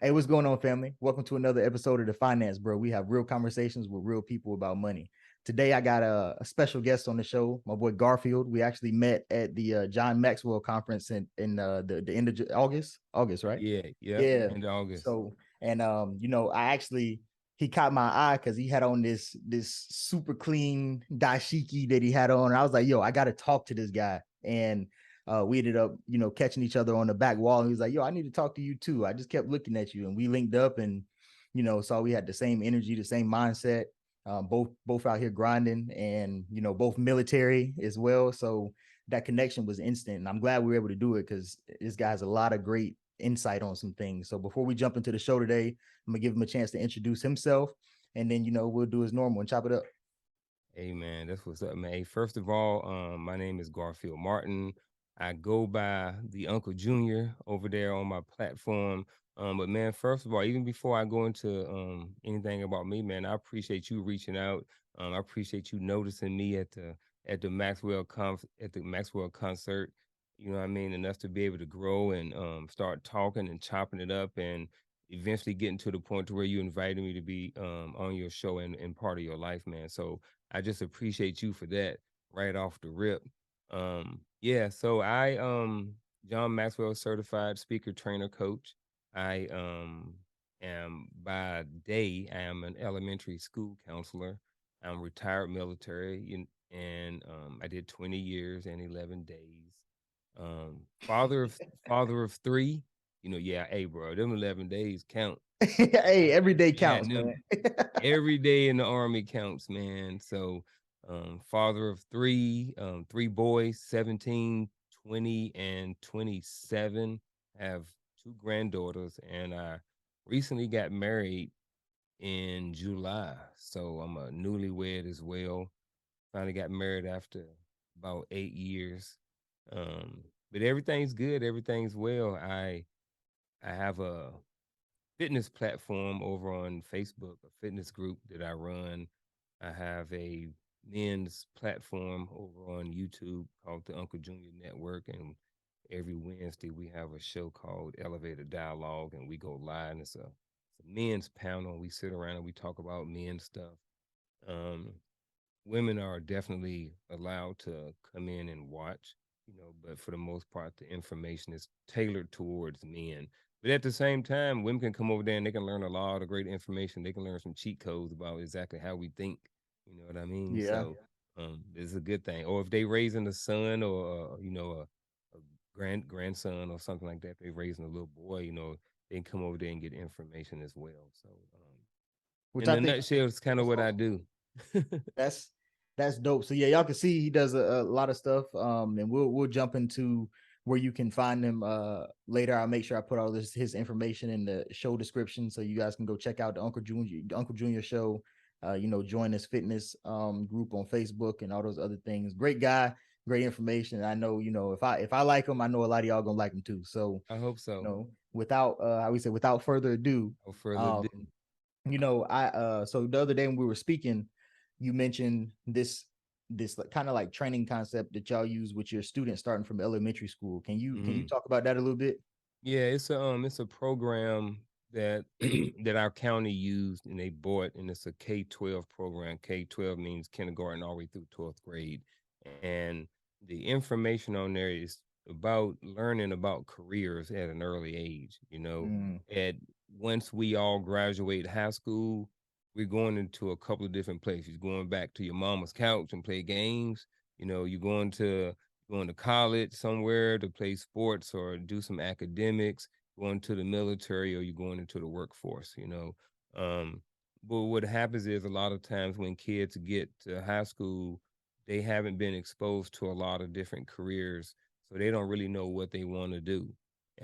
Hey, what's going on, family? Welcome to another episode of The Finance Bro. We have real conversations with real people about money. Today, I got a special guest on the show, my boy Garfield. We actually met at the John Maxwell conference in the end of August, right? Yeah, yep, Yeah. in August. So, and I actually he caught my eye because he had on this super clean dashiki that he had on. And I was like, yo, I got to talk to this guy. And we ended up, catching each other on the back wall. And he was like, yo, I need to talk to you too. I just kept looking at you, and we linked up, and saw we had the same energy, the same mindset. Both out here grinding, and both military as well. So that connection was instant, and I'm glad we were able to do it because this guy has a lot of great insight on some things. So before we jump into the show today, I'm gonna give him a chance to introduce himself, and then we'll do his normal and chop it up. Hey man, that's what's up, man. Hey, first of all, my name is Garfield Martin. I go by the Unkle Junior over there on my platform. But man, first of all, even before I go into anything about me, man, I appreciate you reaching out. I appreciate you noticing me at the Maxwell concert. You know what I mean? Enough to be able to grow and start talking and chopping it up and eventually getting to the point to where you invited me to be on your show and part of your life, man. So I just appreciate you for that right off the rip. Yeah, so I John Maxwell certified speaker trainer coach. I am by day I am an elementary school counselor. I'm retired military and I did 20 years and 11 days. Father of father of three. Yeah, hey bro, them 11 days count. Hey, every day Yeah, counts, man. every day in the army counts, man. So, father of three, three boys, 17, 20, and 27. Have two granddaughters, and I recently got married in July. So I'm a newlywed as well. Finally got married after about 8 years. But everything's good, everything's well. I have a fitness platform over on Facebook, a fitness group that I run. I have a men's platform over on YouTube called the Unkle Junior Network. And every Wednesday we have a show called Elevator Dialogue, and we go live. And it's a men's panel. We sit around and we talk about men's stuff. Um, Women are definitely allowed to come in and watch, but for the most part, the information is tailored towards men. But at the same time, women can come over there and they can learn a lot of great information. They can learn some cheat codes about exactly how we think. You know what I mean? Yeah. So it's a good thing. Or if they raising a son or a grandson or something like that, they raising a little boy, they can come over there and get information as well. So Which in I a think nutshell, it's kind of that's what I awesome. do. That's dope. So yeah, y'all can see he does a lot of stuff. And we'll jump into where you can find him later. I'll make sure I put all this his information in the show description so you guys can go check out the Uncle Junior show. Join his fitness group on Facebook and all those other things. Great guy, great information. I know, if I like him, I know a lot of y'all gonna like him too. So, I hope so. without I would say without further ado, No further um, ado. I so the other day when we were speaking, you mentioned this like, kind of like training concept that y'all use with your students starting from elementary school. Can you Mhm. talk about that a little bit? Yeah, it's a program that that our county used and they bought, and it's a K-12 program. K-12 means kindergarten all the way through 12th grade. And the information on there is about learning about careers at an early age. Mm, At once we all graduate high school, we're going into a couple of different places. Going back to your mama's couch and play games. You're going to college somewhere to play sports or do some academics, going to the military, or you're going into the workforce. Um, but what happens is a lot of times when kids get to high school, they haven't been exposed to a lot of different careers, so they don't really know what they want to do.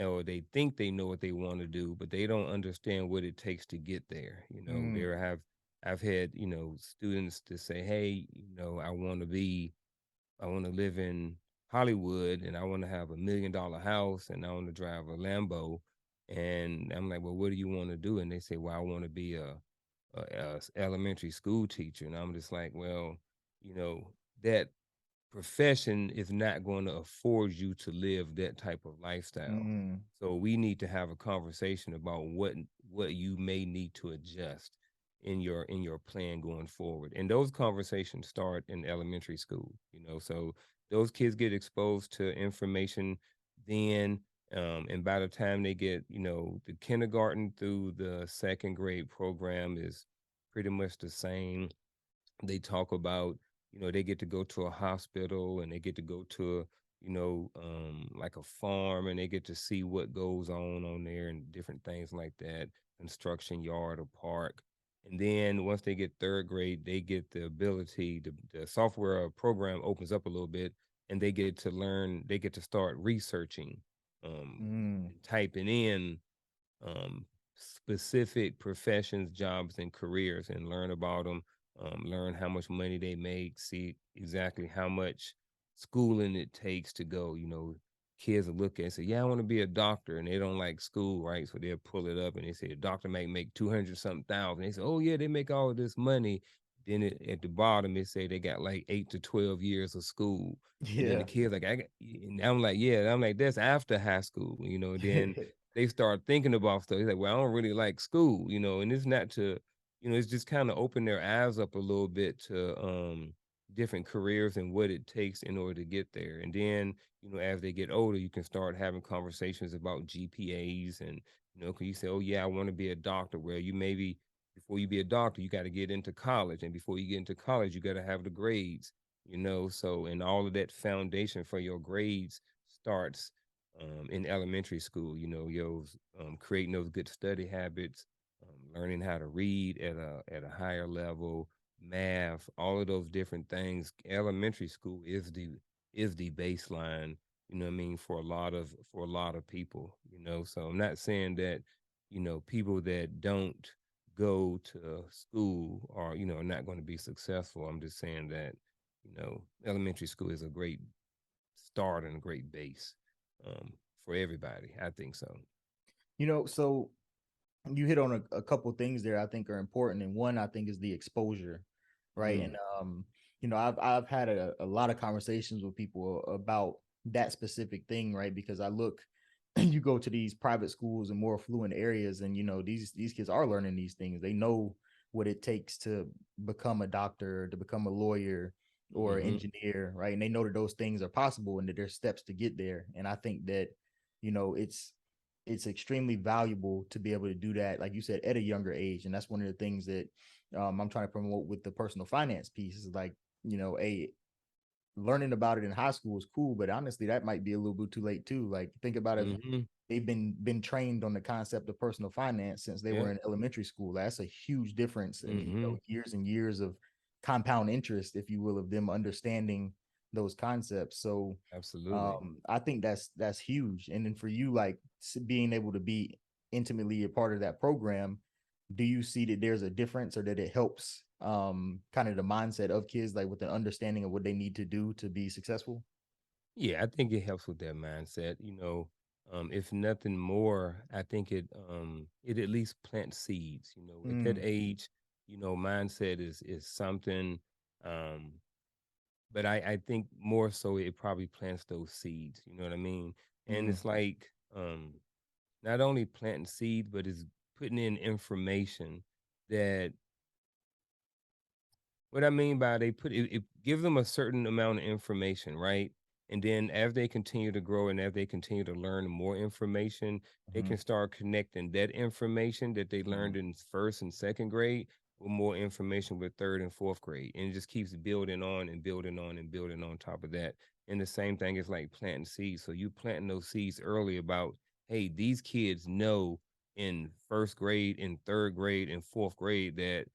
Or they think they know what they want to do, but they don't understand what it takes to get there. mm, I've had, students to say, hey, I want to live in Hollywood and I want to have $1 million house and I want to drive a Lambo. And I'm like, well, what do you want to do? And they say, well, I want to be a elementary school teacher. And I'm just like, well, you know, that profession is not going to afford you to live that type of lifestyle. Mm, So we need to have a conversation about what you may need to adjust in your plan going forward. And those conversations start in elementary school, so those kids get exposed to information then, and by the time they get, the kindergarten through the second grade program is pretty much the same. They talk about, they get to go to a hospital, and they get to go to a, like a farm, and they get to see what goes on there and different things like that, construction yard or park. And then once they get third grade, they get the ability, the software program opens up a little bit, and they get to start researching, mm. typing in, specific professions, jobs, and careers, and learn about them. Learn how much money they make, see exactly how much schooling it takes to go. Kids will look at it and say, "Yeah, I want to be a doctor," and they don't like school, right? So they'll pull it up and they say, "A doctor might make 200 something thousand." They say, "Oh yeah, they make all of this money." Then at the bottom, it say they got like 8 to 12 years of school. And then the Yeah. kids like, and I'm like, yeah, I'm like, that's after high school, then they start thinking about stuff. He's like, well, I don't really like school, and it's not to, it's just kind of open their eyes up a little bit to different careers and what it takes in order to get there. And then, as they get older, you can start having conversations about GPAs and, can you say, oh yeah, I want to be a doctor, where you maybe before you be a doctor, you got to get into college. And before you get into college, you got to have the grades, so and all of that foundation for your grades starts in elementary school, creating those good study habits, learning how to read at a higher level, math, all of those different things. Elementary school is the baseline, what I mean, for a lot of people, So I'm not saying that, people that don't go to school are, not going to be successful. I'm just saying that, elementary school is a great start and a great base, um, for everybody. I think so. So you hit on a couple things there I think are important. And one I think is the exposure, right? And Mm, I've had a lot of conversations with people about that specific thing, right? Because I look, you go to these private schools in more affluent areas, and these kids are learning these things. They know what it takes to become a doctor, to become a lawyer or an mm-hmm. engineer, right? And they know that those things are possible and that there's steps to get there. And I think that it's extremely valuable to be able to do that, like you said, at a younger age. And that's one of the things that I'm trying to promote with the personal finance piece. Is like, a learning about it in high school is cool, but honestly, that might be a little bit too late too. Like, think about if Mm-hmm. they've been trained on the concept of personal finance since they were Yep. in elementary school. That's a huge difference, and Mm-hmm. years and years of compound interest, if you will, of them understanding those concepts. So Absolutely. I think that's huge. And then for you, like being able to be intimately a part of that program, do you see that there's a difference, or that it helps kind of the mindset of kids, like with an understanding of what they need to do to be successful? Yeah, I think it helps with that mindset. If nothing more, I think it at least plants seeds. At that Mm, age, mindset is something. Um, but I think more so it probably plants those seeds. You know what I mean? And mm, it's like, not only planting seeds, but it's putting in information that, what I mean by, they put it, it gives them a certain amount of information, right? And then as they continue to grow and as they continue to learn more information, they mm, can start connecting that information that they mm. learned in first and second grade with more information with third and fourth grade. And it just keeps building on and building on and building on top of that. And the same thing is like planting seeds. So you planting those seeds early about, hey, these kids know in first grade, in third grade, and fourth grade that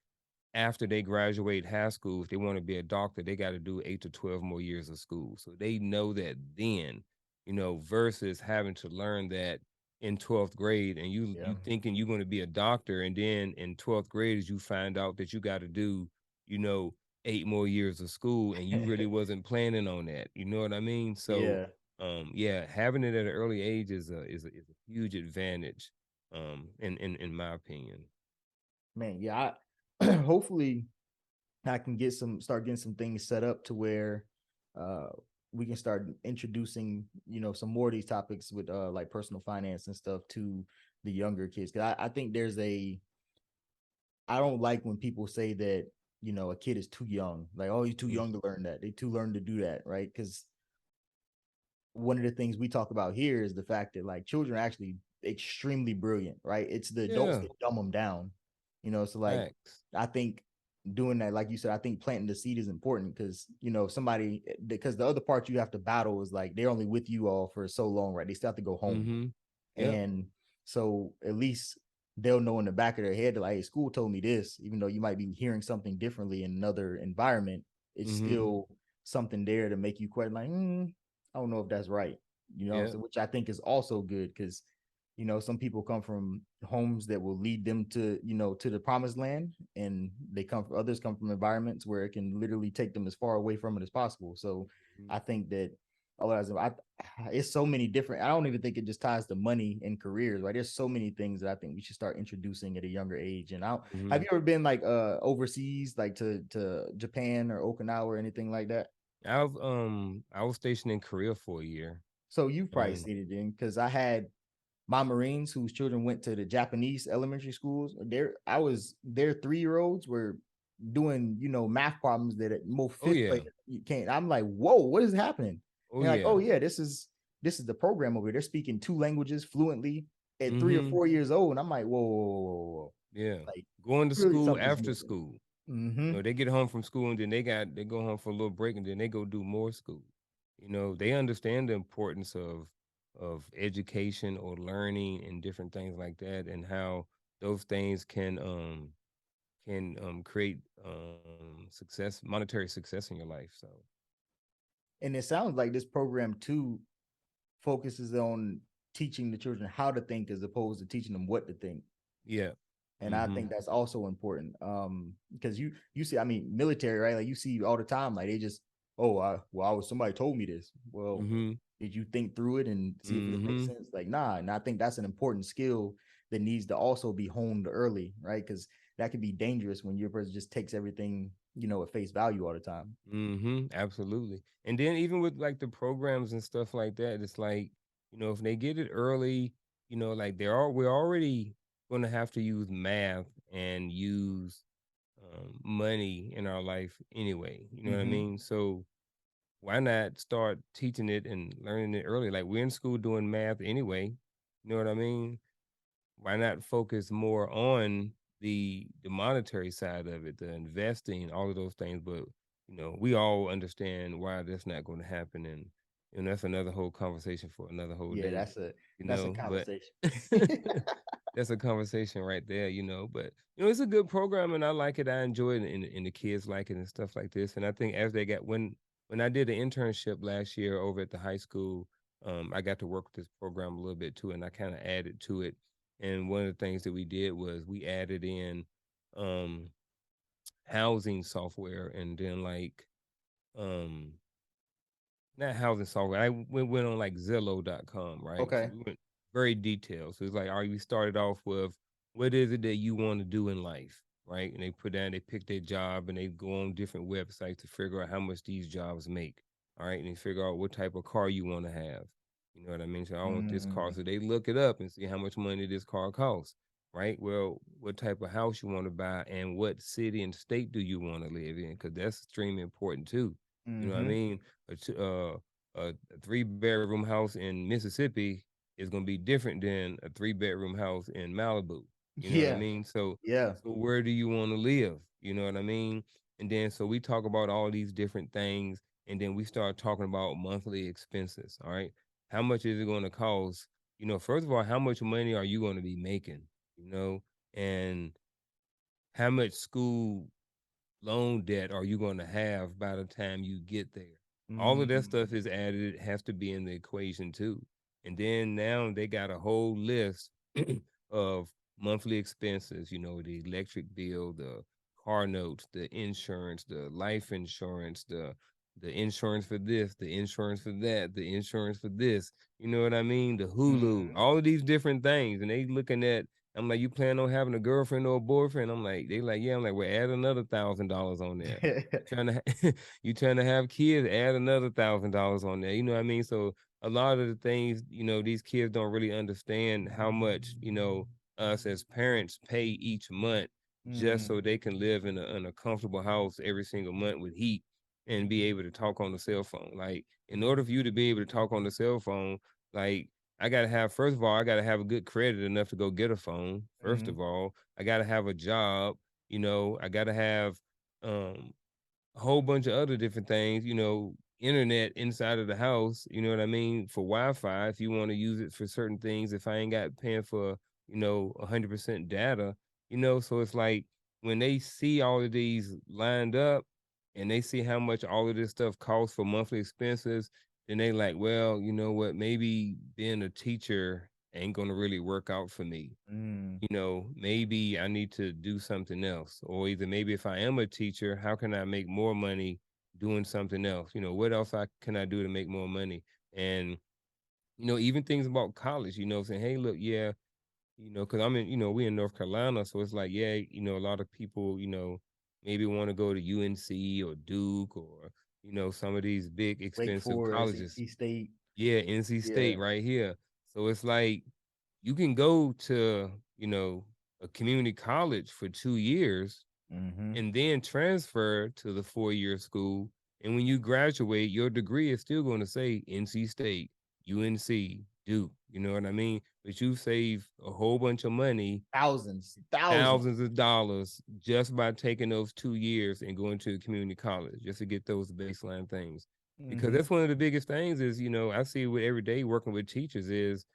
after they graduate high school, if they want to be a doctor, they got to do 8 to 12 more years of school. So they know that then, versus having to learn that in 12th grade, and you Yeah. you thinking you're going to be a doctor, and then in 12th grade you find out that you got to do, you know, 8 more years of school, and you really wasn't planning on that. You know what I mean? So Yeah, yeah, having it at an early age is a huge advantage, in my opinion. man. Yeah. Hopefully I can start getting some things set up to where uh we can start introducing, some more of these topics with like personal finance and stuff to the younger kids. Cause I think I don't like when people say that, a kid is too young. Like, oh, he's too Mm. young to learn that. They too learn to do that, right? Because one of the things we talk about here is the fact that like children are actually extremely brilliant, right? It's the adults Yeah, that dumb them down, So like, facts. I think doing that, like you said, I think planting the seed is important because somebody, because the other part you have to battle is like they're only with you all for so long, right? They still have to go home. Mm-hmm. Yep. And so at least they'll know in the back of their head, like, hey, school told me this, even though you might be hearing something differently in another environment, it's Mm-hmm. still something there to make you question, like, I don't know if that's right, Yep. so which I think is also good because, some people come from homes that will lead them to, to the promised land, and others come from environments where it can literally take them as far away from it as possible. So Mm-hmm. I think that it's so many different. I don't even think it just ties to money and careers, right? There's so many things that I think we should start introducing at a younger age. And have Mm-hmm. you ever been like overseas, like to Japan or Okinawa or anything like that? I was stationed in Korea for a year, So you've probably and seen it then, because I had my Marines whose children went to the Japanese elementary schools. I was their 3-year-olds were doing, math problems that at most oh fifth yeah, grade you can't. I'm like, whoa, what is happening? oh And they're like, yeah. oh yeah, this is the program over here. They're speaking 2 languages fluently at 3 or 4 years old. And I'm like, whoa, whoa, whoa, whoa, whoa. Yeah. Like Going to clearly school something's after missing. school. Mm-hmm. They get home from school and then they go home for a little break and then they go do more school. They understand the importance of education or learning and different things like that, and how those things can create monetary success in your life. So And it sounds like this program too focuses on teaching the children how to think as opposed to teaching them what to think. yeah. And I Mm-hmm. think that's also important. Because you see, I mean, military, right? Like you see all the time, like they just, oh, somebody told me this. Well, Mm-hmm. did you think through it and see if it makes Mm-hmm. sense? Like, nah. And I think that's an important skill that needs to also be honed early, right? Because that could be dangerous when your person just takes everything, at face value all the time. Mm-hmm. Absolutely. And then even with like the programs and stuff like that, it's like, if they get it early, like we're already gonna have to use math and use money in our life anyway. You know what I Mm-hmm. mean? So why not start teaching it and learning it early? Like we're in school doing math anyway. You know what I mean? Why not focus more on the monetary side of it, the investing, all of those things? But we all understand why that's not going to happen, and that's another whole conversation for another whole Yeah, day. that's a But conversation. that's a conversation right there. But it's a good program, and I like it. I enjoy it, and the kids like it and stuff like this. And I think as they got when I did an internship last year over at the high school, I got to work with this program a little bit too, and I kind of added to it. And one of the things that we did was we added in um, housing software, and then like um, not housing software. I went on like Zillow.com, right? So Okay. we went very detailed. So it's like, all right, we started off with what is it that you want to do in life, right? And they pick their job and they go on different websites to figure out how much these jobs make. All right. And they figure out what type of car you want to have. You know what I mean? So I want this car. Mm, So they look it up and see how much money this car costs, right? Well, what type of house you want to buy and what city and state do you want to live in? Because that's extremely important too. You know what I mm-hmm. mean? A 3 bedroom house in Mississippi is going to be different than a 3 bedroom house in Malibu. You know what I Yeah. mean? So, Yeah. so where do you want to live? You know what I mean? And then so we talk about all these different things, and then we start talking about monthly expenses. All right, how much is it going to cost? First of all, how much money are you going to be making? And how much school loan debt are you going to have by the time you get there? All of that stuff Mm, is added, it has to be in the equation too. And then now they got a whole list of monthly expenses, the electric bill, the car notes, the insurance, the life insurance, the insurance for this, the insurance for that, the insurance for this. You know what I mean? The Hulu, mm. all of these different things. And they looking at I'm like, you plan on having a girlfriend or a boyfriend? I'm like, they like, yeah. I'm like, well, add another $1,000 on there. You trying to you trying to have kids? Add another $1,000 on there. You know what I mean? So a lot of the things, these kids don't really understand how much, us as parents pay each month just Mm, so they can live in a comfortable house every single month with heat and be able to talk on the cell phone. Like, in order for you to be able to talk on the cell phone, like, I gotta have, first of all, I gotta have a good credit enough to go get a phone. First mm, of all, I gotta have a job. I gotta have um a whole bunch of other different things, internet inside of the house, you know what I mean, for Wi-Fi if you want to use it for certain things. If I ain't got paying for, 100% data, so it's like when they see all of these lined up and they see how much all of this stuff costs for monthly expenses, then they like, well, you know what, maybe being a teacher ain't gonna really work out for me. mm, Maybe I need to do something else. Or either maybe if I am a teacher, how can I make more money doing something else? What else can I do to make more money? And, even things about college, saying, hey, look, yeah, because we in North Carolina. So it's like, yeah, a lot of people, maybe want to go to UNC or Duke or, some of these big Wake expensive Forest, colleges. NC State. Yeah, NC Yeah. State right here. So it's like you can go to, a community college for 2 years Mm-hmm. and then transfer to the 4 year school. And when you graduate, your degree is still going to say NC State, UNC, Duke. You know what I mean? But you save a whole bunch of money, Thousands, thousands. thousands of dollars, just by taking those 2 years and going to a community college just to get those baseline things. Because Mm-hmm. that's one of the biggest things is, I see with every day working with teachers is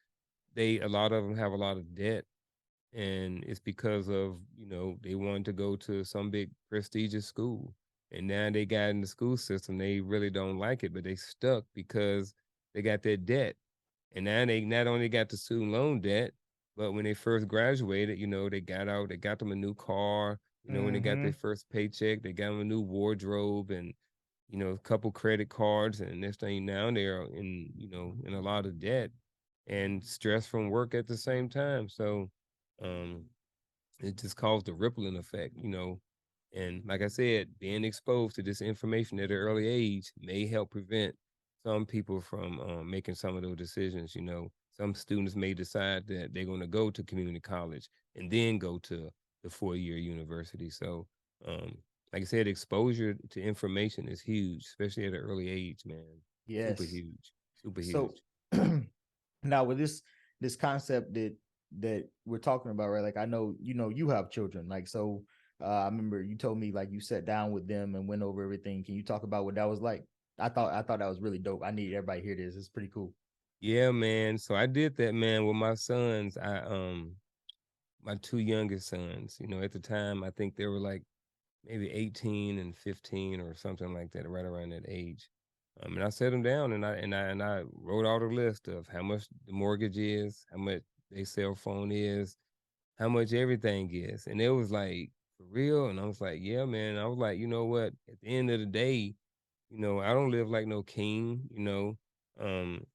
a lot of them have a lot of debt, and it's because of, they wanted to go to some big prestigious school, and now they got in the school system, they really don't like it, but they stuck because they got that debt. And now they not only got the student loan debt, but when they first graduated, they got out, they got them a new car. When they got Mm-hmm. their first paycheck, they got them a new wardrobe and, a couple credit cards. And next thing now they're in a lot of debt and stress from work at the same time. So um, it just caused a rippling effect, And like I said, being exposed to this information at an early age may help prevent some people from making some of those decisions. Some students may decide that they're going to go to community college and then go to the 4 year university. So, um, like I said, exposure to information is huge, especially at an early age, man. Super Yes. huge, super So huge. now with this concept that we're talking about, right? Like I know you have children, like so. I remember you told me like you sat down with them and went over everything. Can you talk about what that was like? I thought that was really dope. I need everybody to hear this. It's pretty cool. Yeah, man. So I did that, man, with my sons. My two youngest sons, at the time I think they were like maybe 18 and 15 or something like that, right around that age. And I set them down and I wrote out a list of how much the mortgage is, how much their cell phone is, how much everything is. And it was like, for real. And I was like, yeah, man. I was like, you know what? At the end of the day, I don't live like no king, Um,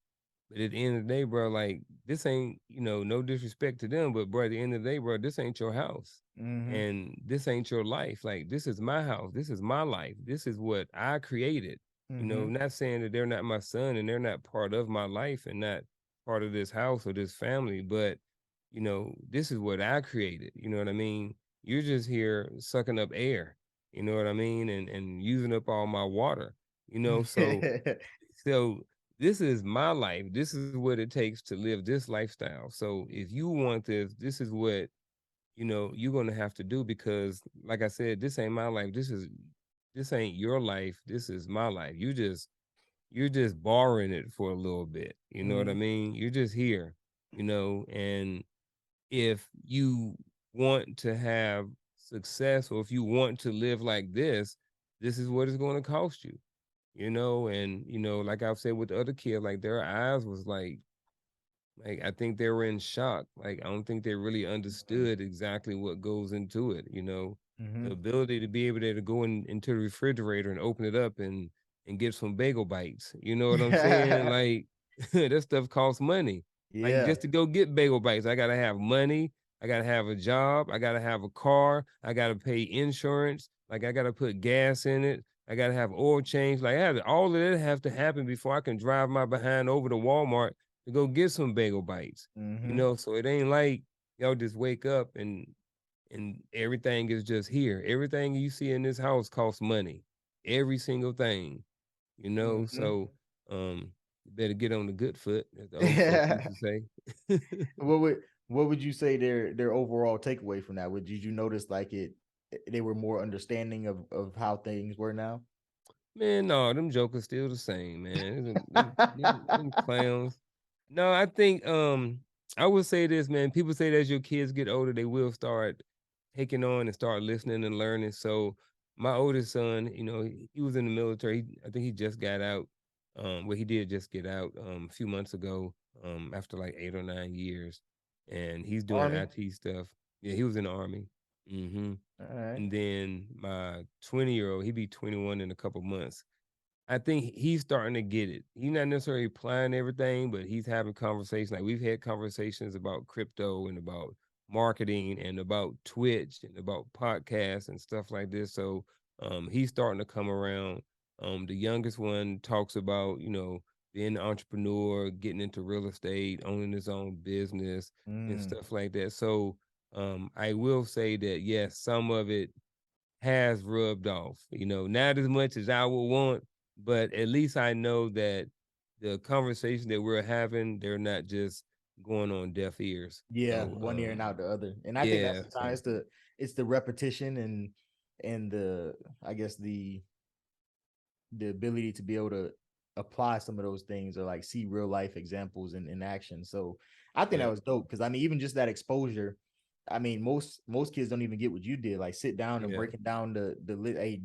but at the end of the day, bro, like this ain't, no disrespect to them, but bro, at the end of the day, bro, this ain't your house. Mm-hmm. And this ain't your life. Like this is my house. This is my life. This is what I created. Mm-hmm. Not saying that they're not my son and they're not part of my life and not part of this house or this family, but this is what I created. You know what I mean? You're just here sucking up air, you know what I mean? And using up all my water, so this is my life. This is what it takes to live this lifestyle. So if you want this, this is what, you're gonna have to do because like I said, this ain't my life. This ain't your life. This is my life. You're just borrowing it for a little bit. You know what I Mm-hmm. mean? You're just here, and if you want to have success or if you want to live like this is what it's going to cost you, and like I've said with the other kid, like their eyes was like I think they were in shock. Like I don't think they really understood exactly what goes into it, Mm-hmm. the ability to be able to go into the refrigerator and open it up and get some bagel bites. You know what I'm saying? Like that stuff costs money. Like Yeah. just to go get bagel bites, I gotta have money. I gotta have a job. I gotta have a car. I gotta pay insurance. Like I gotta put gas in it. I gotta have oil change. Like all of that have to happen before I can drive my behind over to Walmart to go get some bagel bites. Mm-hmm. So it ain't like y'all just wake up and everything is just here. Everything you see in this house costs money. Every single thing. Mm-hmm. So you better get on the good foot, as the old folks used Yeah. to say. What would you say their overall takeaway from that? Did you notice like they were more understanding of how things were now? Man, no, them jokers still the same, man. Them clowns. No, I think I would say this, man. People say that as your kids get older, they will start taking on and start listening and learning. So my oldest son, he was in the military. I think he just got out. Well, he did just get out a few months ago, after like 8 or 9 years. And he's doing Army. IT stuff. Yeah, he was in the army. Hmm. All right. And then my 20-year-old, he be 21 in a couple months. I think he's starting to get it. He's not necessarily applying everything, but he's having conversations. Like we've had conversations about crypto and about marketing and about Twitch and about podcasts and stuff like this. So he's starting to come around. The youngest one talks about, being an entrepreneur, getting into real estate, owning his own business and Mm, stuff like that. So I will say that yes, some of it has rubbed off. Not as much as I would want, but at least I know that the conversation that we're having, they're not just going on deaf ears. yeah, one ear and out the other. And I think that's Yeah, the time. It's the repetition and the I guess the ability to be able to apply some of those things or like see real life examples in action. So I think that yeah, was dope because I mean, even just that exposure. I mean, most kids don't even get what you did, like sit down and yeah. breaking down hey,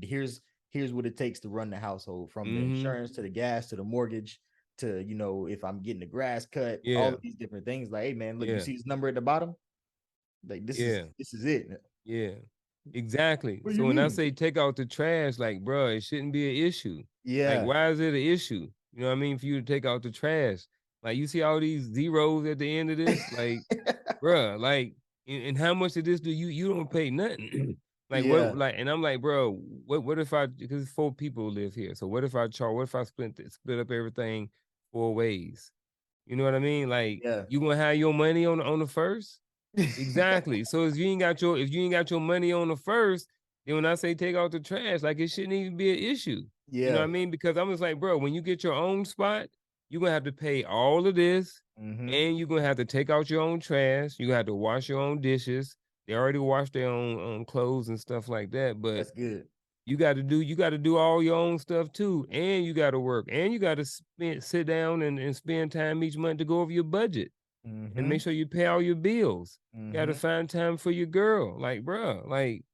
here's what it takes to run the household from the Mm-hmm. insurance to the gas to the mortgage to if I'm getting the grass cut, all Yeah, of these different things. Like, hey man, look, you yeah, see this number at the bottom? Like this is yeah. this is it. Yeah, exactly. What do you So when I mean? say take out the trash, like, bro, it shouldn't be an issue. Like, Yeah. why is it an issue? You know what I mean? For you to take out the trash. Like, you see all these zeros at the end of this? Like, bro, like, and how much of this do you don't pay nothing? Like, Yeah. and I'm like, bro, what if because 4 people live here. So what if I split up everything 4 ways? You know what I mean? Like, Yeah. you gonna have your money on the first? Exactly. So if you ain't got your money on the first, then when I say take out the trash, like it shouldn't even be an issue. You know what Yeah. I mean? Because I'm just like, bro, when you get your own spot, you're gonna have to pay all of this, Mm-hmm. and you're gonna have to take out your own trash. You're gonna have to wash your own dishes. They already wash their own clothes and stuff like that, but That's good. you got to do all your own stuff too, and you got to work, and you got to sit down and spend time each month to go over your budget and Mm-hmm. make sure you pay all your bills. You got to Mm-hmm. find time for your girl. Like, bro, like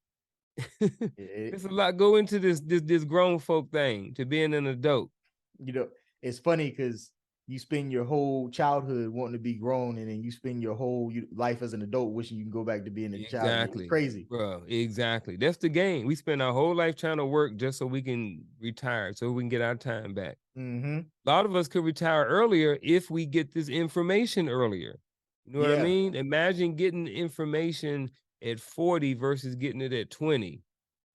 It, there's a lot go into this grown folk thing to being an adult. you know, it's funny because you spend your whole childhood wanting to be grown, and then you spend your whole life as an adult wishing you can go back to being a child. It's Exactly, crazy. bro. Exactly. That's the game. We spend our whole life trying to work just so we can retire, so we can get our time back. Mm-hmm. A lot of us could retire earlier if we get this information earlier. You know what I Yeah. mean? Imagine getting information at 40 versus getting it at 20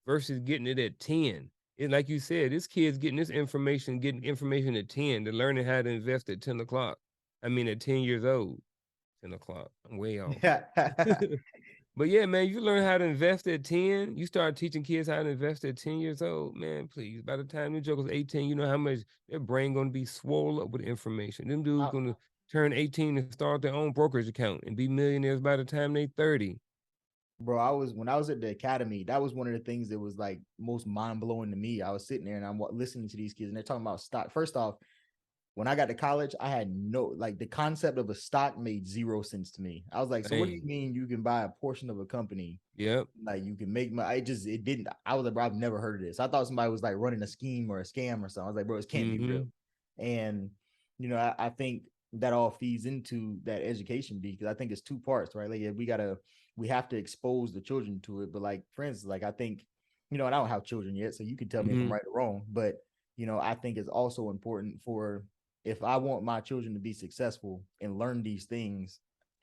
versus getting it at 10. It, like you said, this kid's getting information at 10. They're learning how to invest at 10 o'clock. I mean, at 10 years old, 10 o'clock. I'm way off. But yeah, man, you learn how to invest at 10. You start teaching kids how to invest at 10 years old, man, please. By the time the joker's 18, you know how much their brain gonna be swollen up with information. Them dudes I- gonna turn 18 and start their own brokerage account and be millionaires by the time they 30. Bro, when I was at the academy, that was one of the things that was like most mind blowing to me. I was sitting there and I'm listening to these kids, and they're talking about stock. First off, when I got to college, I had no like the concept of a stock made zero sense to me. I was like, so what do you Dang. mean you can buy a portion of a company? Yep. Like you can make money. It didn't. I was like, bro, I've never heard of this. I thought somebody was like running a scheme or a scam or something. I was like, bro, this can't be real. Mm-hmm. And I think that all feeds into that education because I think it's two parts, right? Like yeah, we have to expose the children to it. But like for instance, like I think, and I don't have children yet, so you can tell me if I'm Mm-hmm. right or wrong. But I think it's also important for if I want my children to be successful and learn these things,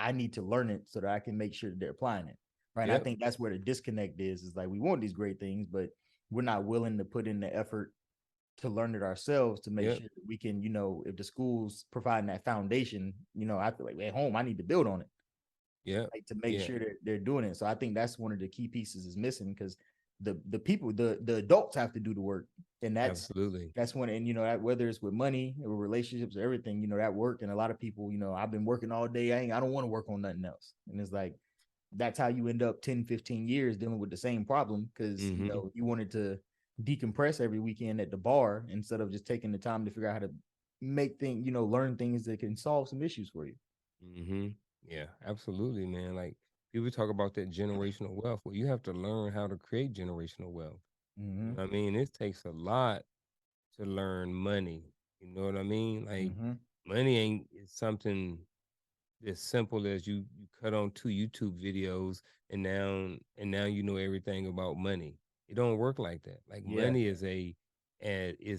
I need to learn it so that I can make sure that they're applying it. Right. And I Yep. think that's where the disconnect is like we want these great things, but we're not willing to put in the effort to learn it ourselves to make Yep. sure that we can, if the school's providing that foundation, I feel like at home, I need to build on it, Yep. like to make Yeah. sure that they're doing it. So I think that's one of the key pieces is missing because the people, the adults have to do the work. And Absolutely. that's when, and that whether it's with money or relationships or everything, that work. And a lot of people, I've been working all day. I don't want to work on nothing else. And it's like, that's how you end up 10, 15 years dealing with the same problem because, Mm-hmm. you wanted to decompress every weekend at the bar instead of just taking the time to figure out how to make things, learn things that can solve some issues for you. Mm-hmm. Yeah, absolutely, man. Like people talk about that generational wealth. Well, you have to learn how to create generational wealth. You Mm-hmm. know what I mean? It takes a lot to learn money. You know what I mean? Like Mm-hmm. money ain't is something as simple as you cut on 2 YouTube videos and now you know everything about money. It don't work like that. Like Yeah. money is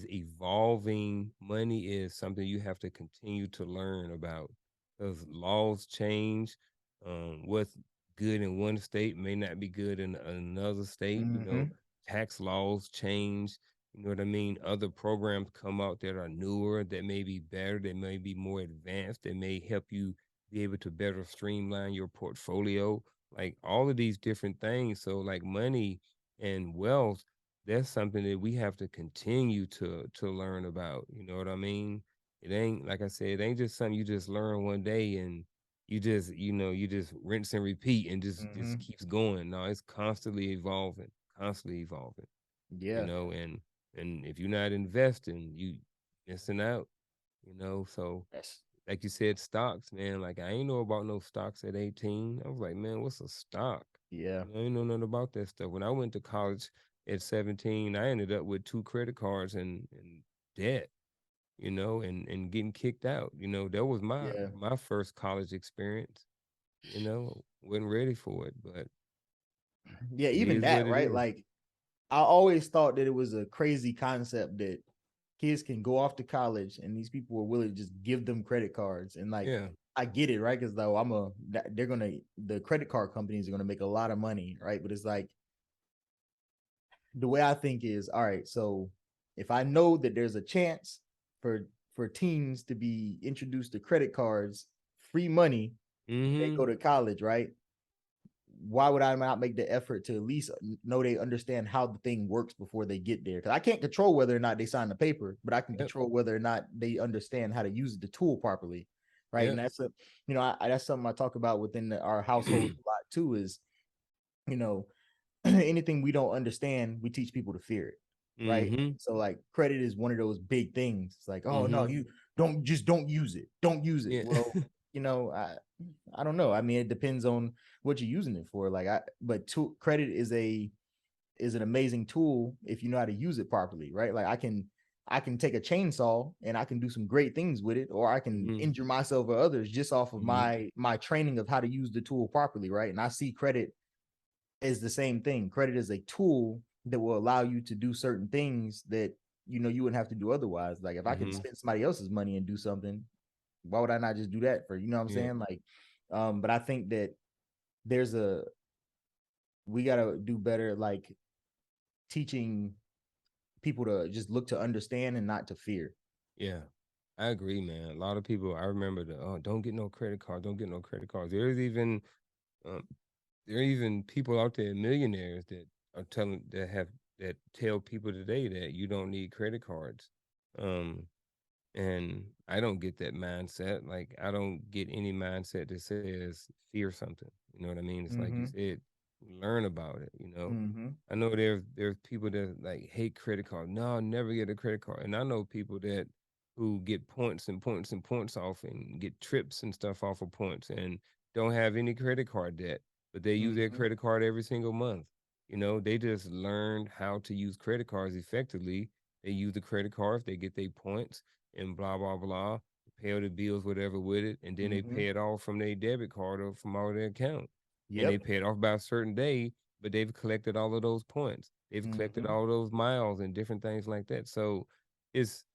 evolving. Money is something you have to continue to learn about because laws change. What's good in one state may not be good in another state. You know, Mm-hmm. tax laws change. You know what I mean? Other programs come out that are newer, that may be better, that may be more advanced, that may help you be able to better streamline your portfolio, like all of these different things. So like money and wealth, that's something that we have to continue to learn about. You know what I mean? It ain't like I said, it ain't just something you just learn one day and you just rinse and repeat and just Mm-hmm. keeps going. No, it's constantly evolving, Yeah. and if you're not investing, you missing out, so That's like you said, stocks, man. Like I ain't know about no stocks at 18. I was like, man, what's a stock? yeah. I ain't know nothing about that stuff. When I went to college at 17, I ended up with 2 credit cards and debt, and getting kicked out. That was my Yeah. my first college experience. Wasn't ready for it, but Yeah. it Even is what that, it right? is. Like I always thought that it was a crazy concept that kids can go off to college and these people are willing to just give them credit cards. And like, Yeah. I get it, right? Because though the credit card companies are gonna make a lot of money, right? But it's like the way I think is, all right, so if I know that there's a chance for teens to be introduced to credit cards, free money when they Mm-hmm. go to college, right? Why would I not make the effort to at least know they understand how the thing works before they get there? Because I can't control whether or not they sign the paper, but I can Yep. control whether or not they understand how to use the tool properly, right? And Yep. that's that's something I talk about within our household a lot too. Is you know anything we don't understand, we teach people to fear it, right? mm-hmm. So like credit is one of those big things. It's like, oh no, Mm-hmm. you don't use it, don't use it. Yeah. Well, you know, I I don't know. I mean, it depends on what you're using it for. But credit is an amazing tool if you know how to use it properly, right? Like I can take a chainsaw and I can do some great things with it, or I can mm-hmm. injure myself or others just off of Mm-hmm. my training of how to use the tool properly, right? And I see credit as the same thing. Credit is a tool that will allow you to do certain things that you wouldn't have to do otherwise. Like if I can Mm-hmm. spend somebody else's money and do something, why would I not just do that for what I'm Yeah. saying? Like, but I think that there's a we gotta do better, like teaching people to just look to understand and not to fear. Yeah, I agree, man. A lot of people, I remember don't get no credit card, don't get no credit cards. Um, there are even people out there, millionaires are telling that tell people today that you don't need credit cards. Um, and I don't get that mindset. Like I don't get any mindset that says fear something. You know what I mean? It's like you Mm-hmm. said, learn about it. Mm-hmm. I know there's people that like hate credit card. No, I'll never get a credit card. And I know people that who get points and points and points off and get trips and stuff off of points and don't have any credit card debt, but they use their Mm-hmm. credit card every single month. They just learned how to use credit cards effectively. They use the credit cards, they get their points and blah blah blah, pay all the bills, whatever with it, and then they Mm-hmm. pay it off from their debit card or from out of their account. And they Yep. pay it off by a certain day, but they've collected all of those points. They've collected Mm-hmm. all those miles and different things like that. So it's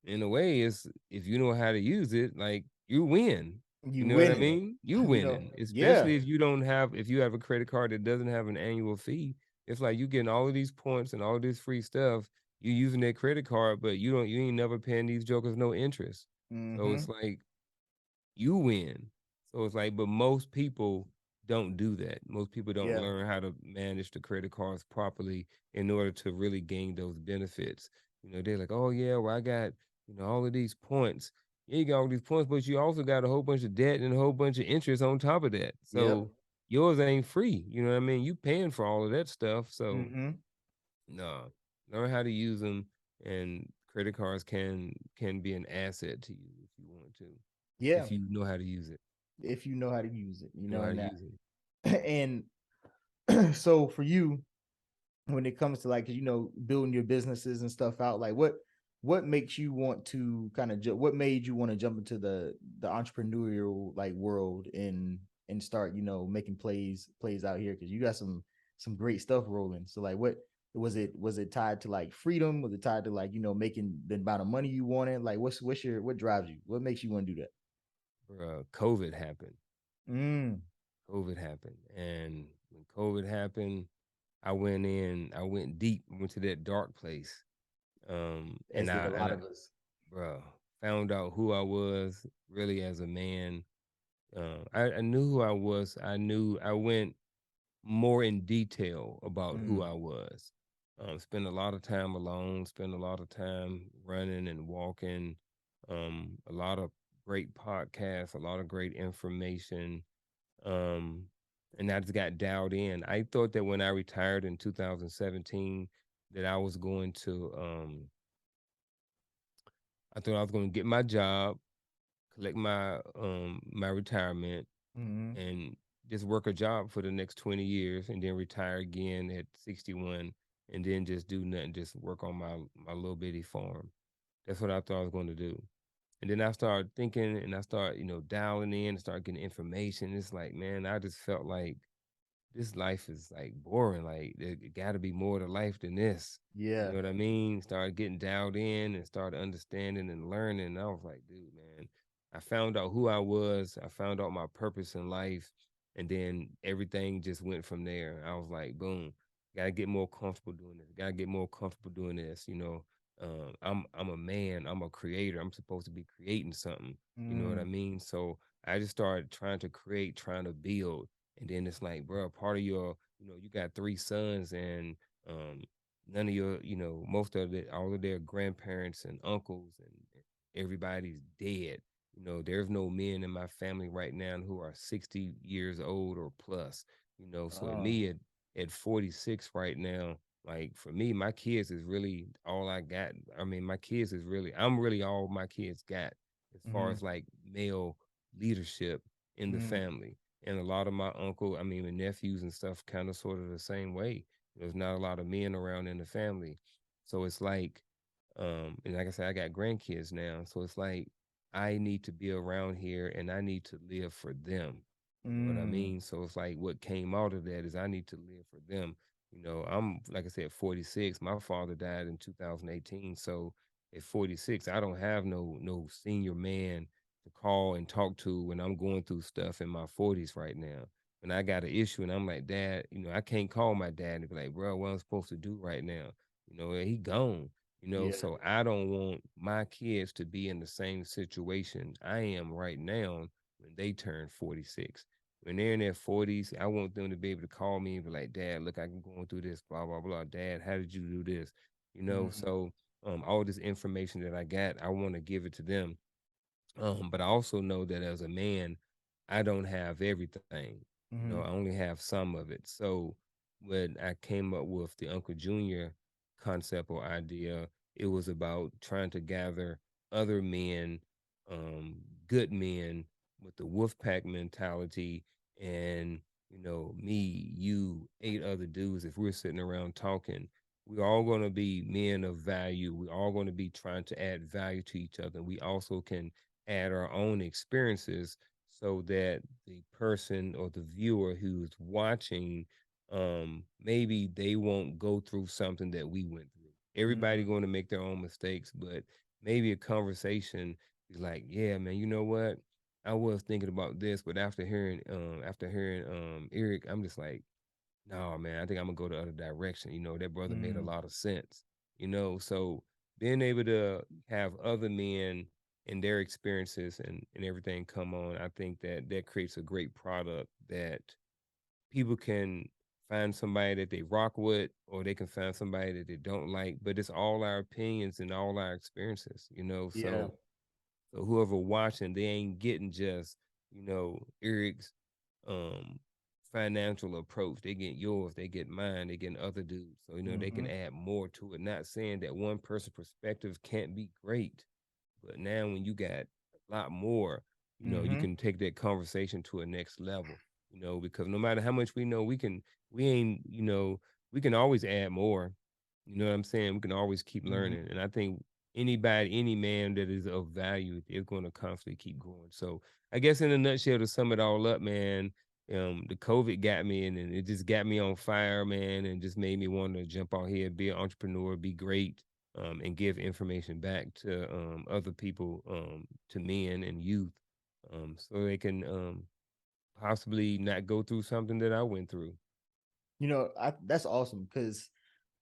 in a way, it's if you know how to use it, like you win. You You know what I winning. mean? You You know, winning, yeah. especially if you don't have if you have a credit card that doesn't have an annual fee. It's like you getting all of these points and all of this free stuff. You using that credit card, but you ain't never paying these jokers no interest. So Mm-hmm. it's like you win. So it's like, but most people don't do that. Most people don't Yeah. learn how to manage the credit cards properly in order to really gain those benefits. They're like, oh yeah, well I got all of these points. Yeah, you got all these points, but you also got a whole bunch of debt and a whole bunch of interest on top of that. Yep. So yours ain't free. You know what I mean? You paying for all of that stuff. So Mm-hmm. no, learn how to use them, and credit cards can be an asset to you if you want to, Yeah. if you know how to use it. If you know how to use it, You know how to and use it. that. And so for you, when it comes to like building your businesses and stuff out, like what makes you want to kind of what made you want to jump into the entrepreneurial like world and start making plays out here, because you got some great stuff rolling. So like what was it tied to like freedom? Was it tied to like making the amount of money you wanted? Like what drives you? What makes you want to do that? COVID happened. Mm. COVID happened, and when COVID happened, I went deep, went to that dark place. As did a lot I, of us. bro, found out who I was really as a man. I knew who I was. I went more in detail about who Mm. I was. Spend a lot of time alone, spend a lot of time running and walking, a lot of great podcasts, a lot of great information. Um, and I just got dialed in. I thought that when I retired in 2017, that I thought I was going to get my job, collect my retirement, Mm-hmm. and just work a job for the next 20 years and then retire again at 61 and then just do nothing, just work on my little bitty farm. That's what I thought I was going to do. And then I started thinking and I started, dialing in and start getting information. It's like, man, I just felt like this life is like boring. Like there got to be more to life than this. You Yeah. know what I mean? Started getting dialed in and started understanding and learning. And I was like, dude, man, I found out who I was. I found out my purpose in life. And then everything just went from there. I was like, boom, gotta get more comfortable doing this. Gotta get more comfortable doing this. I'm a man. I'm a creator. I'm supposed to be creating something. You know what I Mm. mean? So I just started trying to create, trying to build. And then it's like, bro, part of your, you got three sons, and um, none of your, most of it, all of their grandparents and uncles and everybody's dead. There's no men in my family right now who are 60 years old or plus. So at Oh. me at 46 right now, like for me, my kids is really all I got. I mean, my kids is really, I'm really all my kids got as far Mm-hmm. as like male leadership in the Mm. family. And a lot of my I mean, my nephews and stuff, kind of sort of the same way. There's not a lot of men around in the family. So it's like, and like I said, I got grandkids now. So it's like, I need to be around here and I need to live for them. You know what I Mm. mean? So it's like what came out of that is I need to live for them. I'm, like I said, 46. My father died in 2018. So at 46, I don't have no senior man to call and talk to when I'm going through stuff in my 40s right now. When I got an issue and I'm like, Dad, I can't call my dad and be like, bro, what I'm supposed to do right now? He gone. Yeah. So I don't want my kids to be in the same situation I am right now when they turn 46. When they're in their 40s, I want them to be able to call me and be like, Dad, look, I'm going through this, blah, blah, blah. Dad, how did you do this? Mm. So all this information that I got, I want to give it to them. But I also know that as a man, I don't have everything. I Mm. only have some of it. So when I came up with the Uncle Junior concept or idea, it was about trying to gather other men, um, good men with the wolf pack mentality, and me, you, eight other dudes. If we're sitting around talking, we're all going to be men of value. We're all going to be trying to add value to each other. We also can add our own experiences so that the person or the viewer who's watching, maybe they won't go through something that we went through. Everybody Mm. going to make their own mistakes, but maybe a conversation is like, yeah, man, you know what? I was thinking about this, but after hearing Eric, I'm just like, no, man, I think I'm gonna go the other direction. That brother made a Mm, lot of sense. So being able to have other men and their experiences and everything come on, I think that creates a great product that people can find somebody that they rock with, or they can find somebody that they don't like. But it's all our opinions and all our experiences. yeah. So whoever watching, they ain't getting just, Eric's um financial approach. They get yours, they get mine, they get other dudes. So, they can Hmm. add more to it. Not saying that one person's perspective can't be great, but now when you got a lot more, you Hmm. can take that conversation to a next level, because no matter how much we know, we ain't, we can always add more. You know what I'm saying? We can always keep Hmm. learning. And I think any man that is of value is going to constantly keep growing. So I guess in a nutshell, to sum it all up, man, the COVID got me, and it just got me on fire, man, and just made me want to jump out here, be an entrepreneur, be great, and give information back to other people, to men and youth, so they can possibly not go through something that I went through. That's awesome because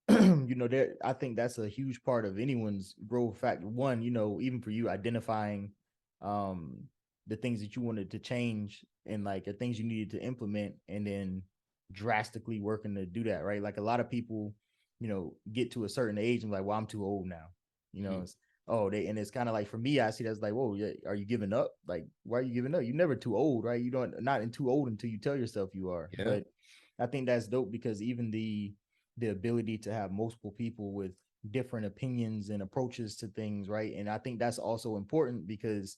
there I think that's a huge part of anyone's growth factor. One, even for you identifying um the things that you wanted to change and like the things you needed to implement and then drastically working to do that, right? Like a lot of people, get to a certain age and like, well, I'm too old now. You know, Mm, it's, oh, they and it's kind of like for me, I see that's like, whoa, yeah, are you giving up? Like, why are you giving up? You're never too old, right? You don't not in too old until you tell yourself you are. yeah, But I think that's dope because even the ability to have multiple people with different opinions and approaches to things, right? And I think that's also important because,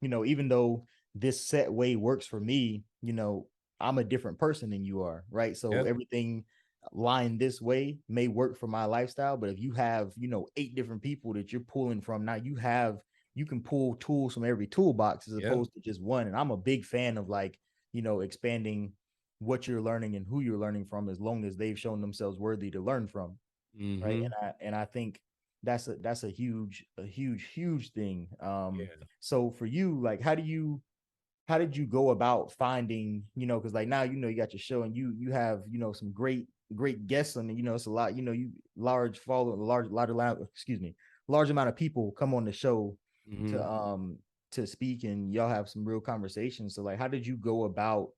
even though this set way works for me, I'm a different person than you are, right? So yeah, everything lying this way may work for my lifestyle, but if you have, eight different people that you're pulling from, now you can pull tools from every toolbox as yeah. opposed to just one. And I'm a big fan of like, expanding what you're learning and who you're learning from as long as they've shown themselves worthy to learn from, right? Mm-hmm. And I think that's a huge thing. Yeah. So for you, like how did you go about finding, because like now you got your show and you have some great guests on it. It's a lot, you large follow large lot of excuse me, large amount of people come on the show Mm-hmm. to to speak, and y'all have some real conversations. So like how did you go about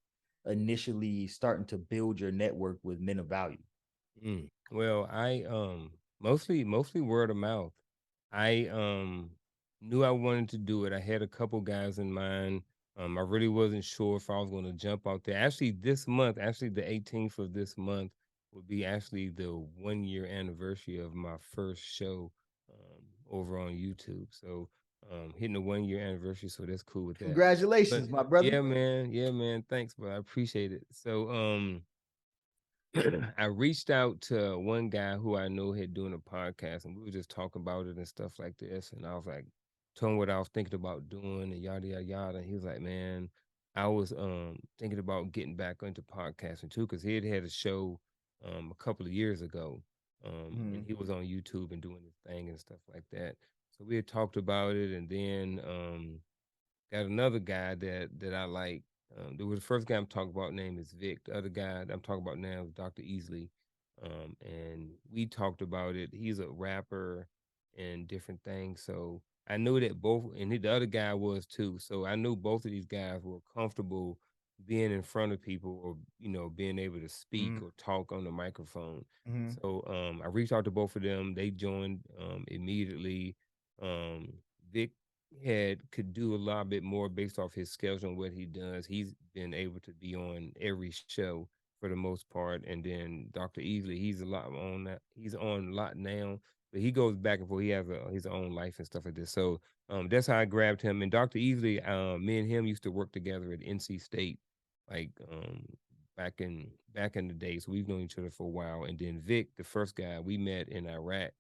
initially starting to build your network with men of value? Well, I mostly word of mouth. I knew I wanted to do it. I had a couple guys in mind. I really wasn't sure if I was going to jump out there. Actually, this month, actually the 18th of this month, would be actually the 1 year anniversary of my first show over on YouTube. So hitting the 1 year anniversary, so that's cool with that. But Congratulations, my brother. yeah, man, thanks, but I appreciate it. So I reached out to one guy who I know had doing a podcast, and we were just talking about it and stuff like this. And I was like, told him what I was thinking about doing and yada yada yada. And he was like, man, I was thinking about getting back into podcasting too, because he had a show a couple of years ago. And Mhm. he was on YouTube and doing his thing and stuff like that. So we had talked about it, and then got another guy that I like. There was the first guy I'm talking about, name is Vic. The other guy that I'm talking about now is Dr. Easley. And we talked about it. He's a rapper and different things. So I knew that both, and the other guy was too. So I knew both of these guys were comfortable being in front of people, or being able to speak Mhm. or talk on the microphone. Mhm. So I reached out to both of them. They joined immediately. Um, Vic could do a lot bit more based off his schedule and what he does. He's been able to be on every show for the most part. And then Dr. Easley, he's a lot on that. He's on a lot now, but he goes back and forth. He has his own life and stuff like this. So that's how I grabbed him. And Dr. Easley, me and him used to work together at NC State, like back in the day. So we've known each other for a while. And then Vic, the first guy, we met in Iraq,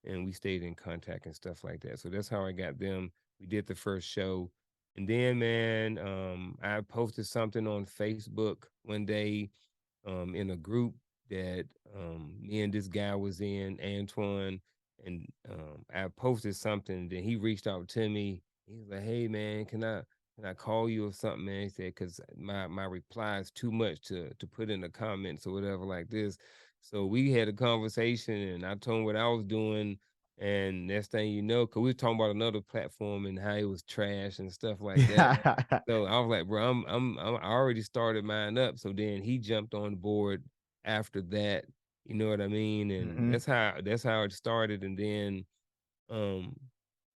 and we stayed in contact and stuff like that. So that's how I got them. We did the first show. And then, man, I posted something on Facebook one day in a group that me and this guy was in, Antoine. And I posted something. Then he reached out to me. He was like, "Hey, man, can I?" can I call you or something, man? He said, cause my reply is too much to put in the comments or whatever like this. So we had a conversation and I told him what I was doing. And next thing you know, cause we were talking about another platform and how it was trash and stuff like that. So I was like, bro, I already started mine up. So then he jumped on board after that. You know what I mean? And Hmm. that's how it started. And then um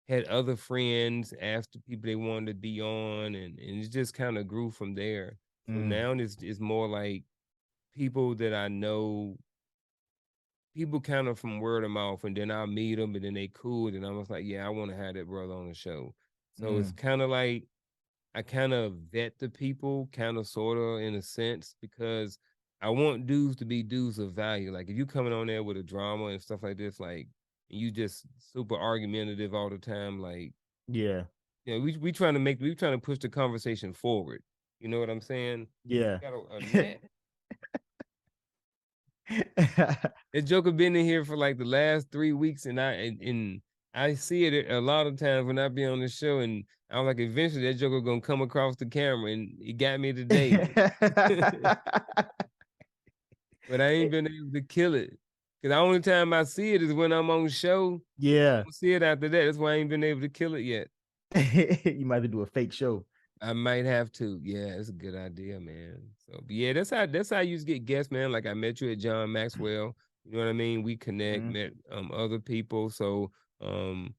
had other friends ask the people they wanted to be on, and it just kind of grew from there. So Mm. now it's more like people that I know, people kind of from word of mouth, and then I'll meet them, and then they cool, and I was like, yeah, I want to have that brother on the show. So it's Mm. kind of like I kind of vet the people, kind of sort of in a sense, because I want dudes to be dudes of value. Like if you coming on there with a drama and stuff like this, like and you just super argumentative all the time, like Yeah. we trying to we trying to push the conversation forward. You know what I'm saying? Yeah. Got a net. That Joker been in here for like the last 3 weeks, and I see it a lot of times when I be on the show, and I was like, eventually that Joker gonna come across the camera, and he got me today, but I ain't been able to kill it. Cause the only time I see it is when I'm on show. I Yeah. don't see it after that. That's why I ain't been able to kill it yet. You might have to do a fake show. I might have to. Yeah, it's a good idea, man. So, but yeah, that's how you get guests, man. Like I met you at John Maxwell. You know what I mean? We connect, Mhm. met other people. So um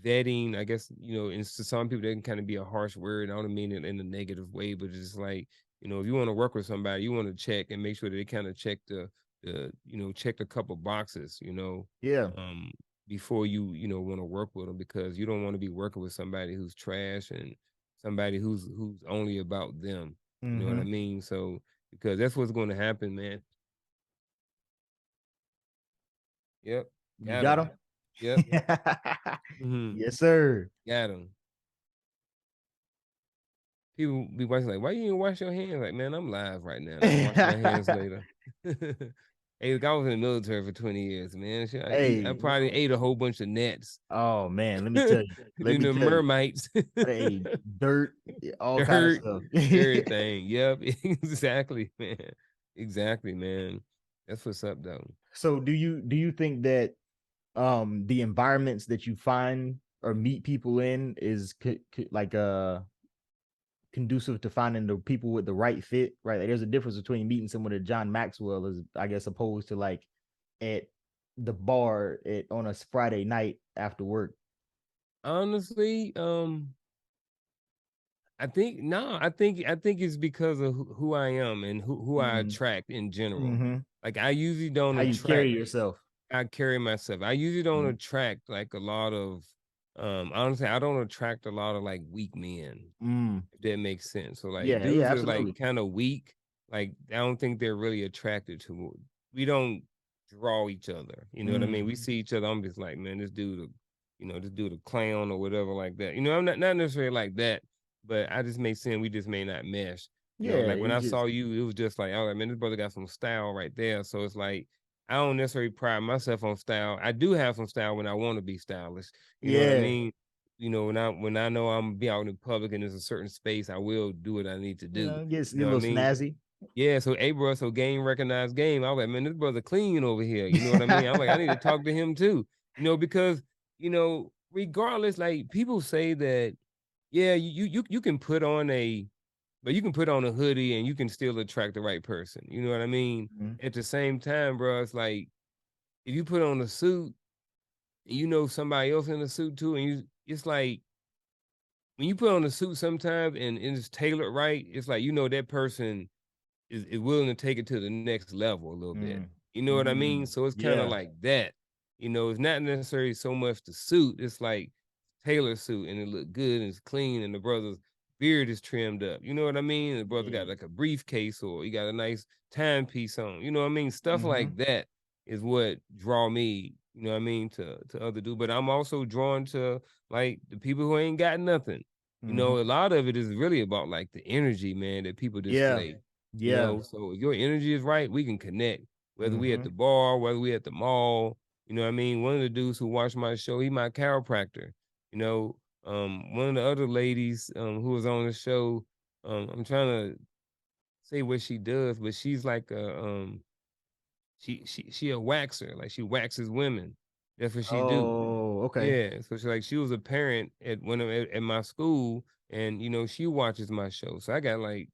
vetting, I guess, and to some people that can kind of be a harsh word. I don't mean it in a negative way, but it's like, if you want to work with somebody, you want to check and make sure that they kind of check check a couple boxes, Yeah. um, before you want to work with them, because you don't want to be working with somebody who's trash and somebody who's only about them. You know what I Hmm. mean? So because that's what's going to happen, man. Yep, You got got him. him? Yep. Hmm. Yes, sir. Got him. People be watching like, why you didn't wash your hands? Like, man, I'm live right now. I'll wash my hands later. Hey, look, I was in the military for 20 years, man. Shit, I Hey, probably ate a whole bunch of gnats. oh man, let me tell You you. Let me know, tell you. mermites, Hey, dirt, all kind of dirt, stuff. everything. Yep, exactly, man. Exactly, man. That's what's up, though. So do you think that the environments that you find or meet people in is like conducive to finding the people with the right fit, right? Like there's a difference between meeting someone at John Maxwell as I guess opposed to like at the bar on a Friday night after work. Honestly, I think no, I think it's because of who I am and who I Mm. attract in general. Hmm. Like I usually don't How you carry attract. yourself. I carry myself. I usually don't Mm. attract like a lot of. Honestly, I don't attract a lot of like weak men. Mm. If that makes sense. So like Yeah, yeah, dudes that are like absolutely. kind of weak, like I don't think they're really attracted to. We don't draw each other. You know what I Mm. mean? We see each other. I'm just like, man, this dude a clown or whatever like that. I'm not necessarily like that, but I just may sense we just may not mesh. Yeah, Like when it I saw just you, it was just like, oh, man, this brother got some style right there. So it's like I don't necessarily pride myself on style. I do have some style when I want to be stylish. You know what I yeah, mean? When I know I'm gonna be out in public and there's a certain space, I will do what I need to do. gets You a know what I little mean? snazzy. Yeah. So bro, so game recognized game. I was like, man, this brother clean over here. You know what I mean? I'm like, I need to talk to him too. Because regardless, like people say that, yeah, you can put on but you can put on a hoodie and you can still attract the right person. You know what I mean? Mhm. At the same time, bro, it's like if you put on a suit, and somebody else in a suit too, and it's like when you put on a suit sometimes and it's tailored right, it's like that person is willing to take it to the next level a little bit. Mm. You know what I mean? Mm. So it's kind of Yeah. like that. It's not necessarily so much the suit. It's like tailor suit and it look good and it's clean and the brother's beard is trimmed up. You know what I mean? The brother got Yeah. like a briefcase or he got a nice timepiece on. You know what I mean? Stuff Hmm. like that is what draw me, you know what I mean, to other dudes. But I'm also drawn to like the people who ain't got nothing. Hmm. A lot of it is really about like the energy, man, that people Yeah. display. Yeah. So if your energy is right, we can connect. Whether we at Hmm. the bar, whether we at the mall, you know what I mean? One of the dudes who watched my show, he my chiropractor. You know, One of the other ladies who was on the show, I'm trying to say what she does, but she's like she a waxer, like she waxes women. That's what she do. Oh, okay. Yeah, so she was a parent at one of at my school, and she watches my show. So I got like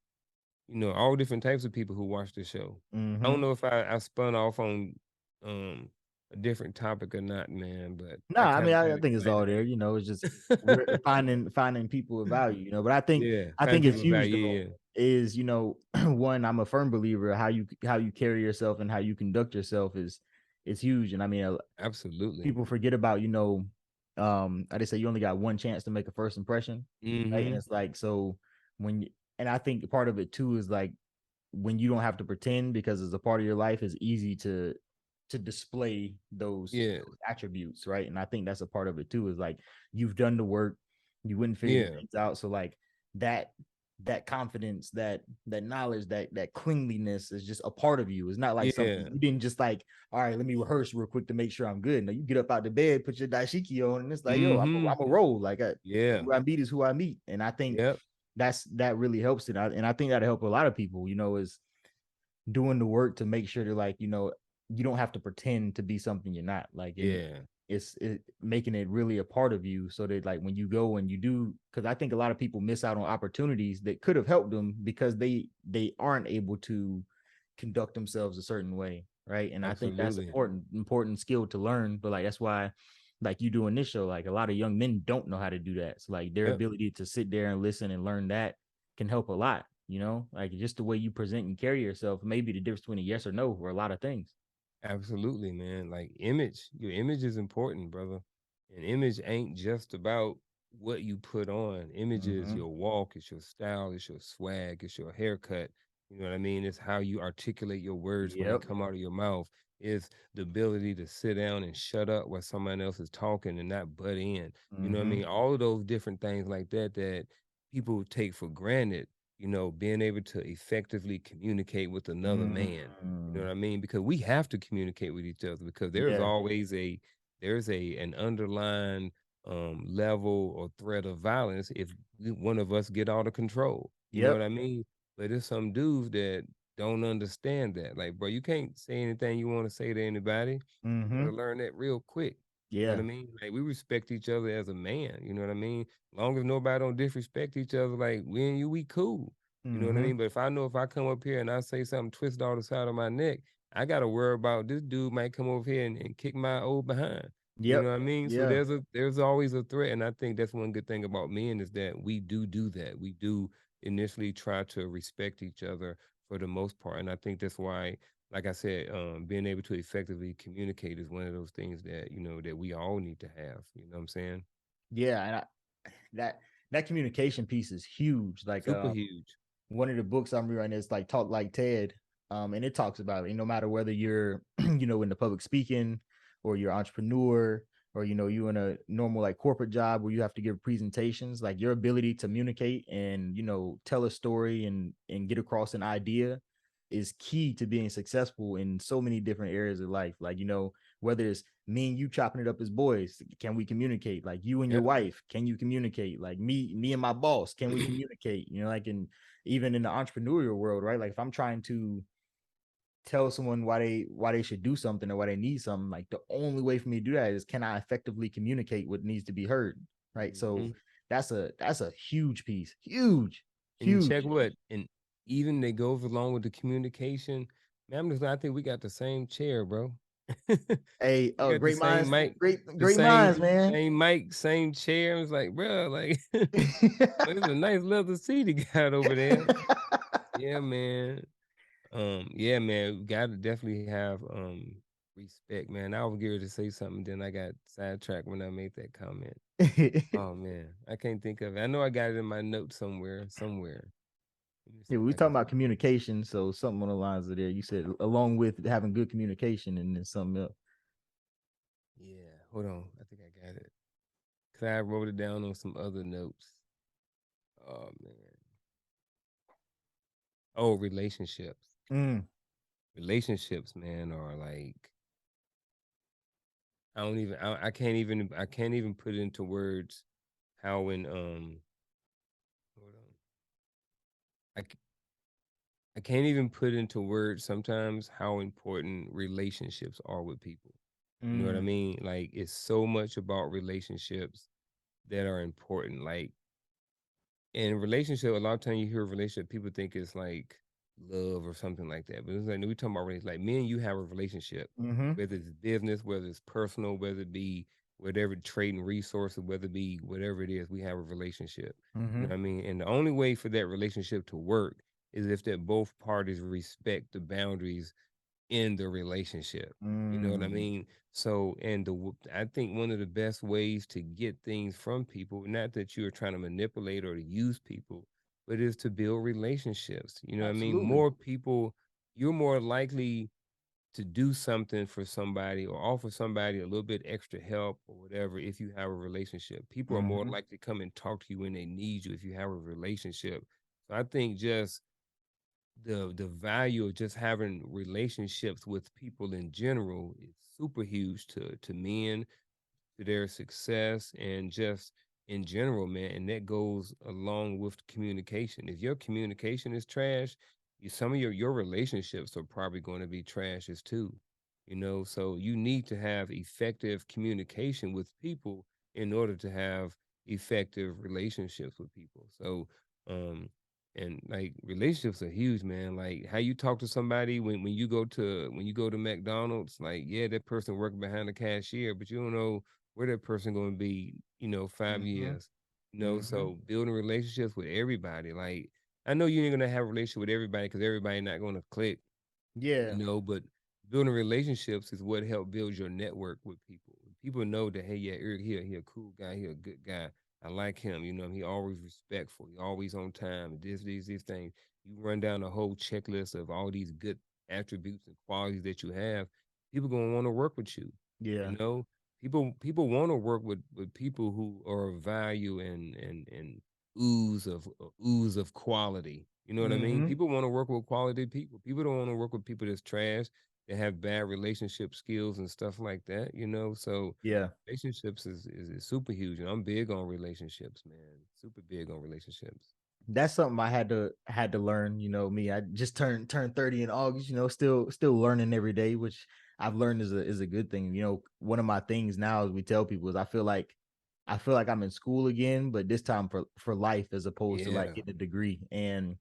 all different types of people who watch the show. I don't Mm-hmm. know if I spun off on um a different topic or not, man, but No, I I kind mean, of I got think it's all excited. there. It's just we're finding people of value. But I think Yeah, I find think it's people huge value. though. Yeah, Is one, I'm a firm believer how you carry yourself and how you conduct yourself is huge. And I mean, absolutely. people forget about I just say you only got one chance to make a first impression, right? And Mm-hmm. it's like so when you, and I think part of it too is like when you don't have to pretend because as a part of your life, it's easy to display Yeah, those attributes, right? And I think that's a part of it too, is like you've done the work, you wouldn't figure yeah, things out. So like that that confidence, that knowledge, that cleanliness is just a part of you. It's not like something yeah. you didn't just like, all right, let me rehearse real quick to make sure I'm good. No, you get up out the bed, put your dashiki on, and it's like, yo, Mm-hmm. I'm a roll. Like Yeah. who I meet is who I meet. And I think Yep. that really helps it. And I think that'll help a lot of people, is doing the work to make sure that like you don't have to pretend to be something you're not, like, and Yeah. making it really a part of you so that like when you go and you do, because I think a lot of people miss out on opportunities that could have helped them because they aren't able to conduct themselves a certain way, right? And I think that's Absolutely. important skill to learn. But like that's why like you doing this show, like a lot of young men don't know how to do that, so like their Yep. ability to sit there and listen and learn that can help a lot, like just the way you present and carry yourself, maybe the difference between a yes or no or a lot of things. Absolutely, man. Like image, your image is important, brother. And image ain't just about what you put on. Image is Mm-hmm. your walk, it's your style, it's your swag, it's your haircut. You know what I mean? It's how you articulate your words when they Yep. come out of your mouth. It's the ability to sit down and shut up while someone else is talking and not butt in. You know what I Mm-hmm. mean? All of those different things like that that people take for granted, being able to effectively communicate with another man. You know Mm-hmm. what I mean? Because we have to communicate with each other because there's Yeah. always there's an underlying level or threat of violence if one of us get out of control. You know what Yep. I mean? But there's some dudes that don't understand that. Like, bro, you can't say anything you want to say to anybody. You Mm-hmm. better learn that real quick. You know what Yeah. I mean? Like we respect each other as a man. You know what I mean? Long as nobody don't disrespect each other, like we and you, we cool. You know what I Mm-hmm. mean? But if I know if I come up here and I say something twist all the side of my neck, I gotta worry about this dude might come over here and kick my old behind. You know Yep. what I mean? So Yeah. there's always a threat, and I think that's one good thing about men is that we do that. We do initially try to respect each other for the most part, and I think that's why, like I said, being able to effectively communicate is one of those things that that we all need to have. You know what I'm saying? Yeah. And that that communication piece is huge. Like Super huge. one of the books I'm reading is like Talk Like Ted. And it talks about it. No matter whether you're, in the public speaking or you're an entrepreneur or, you in a normal like corporate job where you have to give presentations, like your ability to communicate and, tell a story and get across an idea is key to being successful in so many different areas of life. Like, whether it's me and you chopping it up as boys, can we communicate? Like you and your Yep. wife, can you communicate? Like me and my boss, can we communicate? Like even in the entrepreneurial world, right? Like if I'm trying to tell someone why they should do something or why they need something, like the only way for me to do that is can I effectively communicate what needs to be heard, right? So Mhm. that's a huge piece, huge, And huge. check what? And even that goes along with the communication. Man, I think we got the same chair, bro. Hey, We got the great same minds, mic, the great minds, man. same mic, same chair. It's like, bro, like, well, it's a nice leather seat he got over there. Yeah, man. Yeah, man. We gotta definitely have respect, man. I was geared to say something, then I got sidetracked when I made that comment. Oh man, I can't think of it. I know I got it in my notes somewhere. Somewhere. Let me Yeah, see we if were I can talking about communication, so something on the lines of there. You said along with having good communication, and then something else. Yeah, hold on. I think I got it. Cause I wrote it down on some other notes. Oh man. Oh, relationships. Mm, Relationships, man, are like I don't even I can't even put it into words how in hold on. I c- I can't even put into words sometimes how important relationships are with people. You know what I Mm, mean? Like it's so much about relationships that are important. Like in relationship, a lot of times you hear relationship, people think it's like love or something like that. But it's like we talking about relationship. Like me and you have a relationship, mhm, whether it's business, whether it's personal, whether it be whatever trading resources, whether it be whatever it is, we have a relationship. You know mhm, what I mean? And the only way for that relationship to work is if that both parties respect the boundaries in the relationship. You know what I mm, mean? So, and I think one of the best ways to get things from people, not that you are trying to manipulate or to use people, but is to build relationships. You know what I mean? absolutely. More people, you're more likely to do something for somebody or offer somebody a little bit extra help or whatever if you have a relationship. People are more Mhm, likely to come and talk to you when they need you if you have a relationship. So I think just the value of just having relationships with people in general is super huge to men, to their success, and just in general, man. And that goes along with communication. If your communication is trash, some of your relationships are probably going to be trashes too. You know, so you need to have effective communication with people in order to have effective relationships with people. So, um, and like relationships are huge, man. Like how you talk to somebody when you go to McDonald's, like yeah, that person working behind the cashier, but you don't know where that person going to be, 5 mhm, years. mhm. So building relationships with everybody. Like I know you ain't gonna have a relationship with everybody because everybody not gonna click, Yeah, but building relationships is what help build your network with people. People know that hey, yeah, Eric here, he a cool guy, he a good guy. I like him, he always respectful, he always on time, these things. You run down a whole checklist of all these good attributes and qualities that you have, people gonna want to work with you. You yeah. know, people want to work with people who are of value and ooze of quality. You know what I mean? Mhm, People want to work with quality people. People don't want to work with people that's trash, that have bad relationship skills and stuff like that. So yeah. relationships is super huge, and I'm big on relationships, man. Super big on relationships. That's something I had to learn. Me, I just turned 30 in August. Still learning every day, which I've learned is a good thing. One of my things now, as we tell people, is I feel like I'm in school again, but this time for life as opposed to like Yeah. getting a degree. And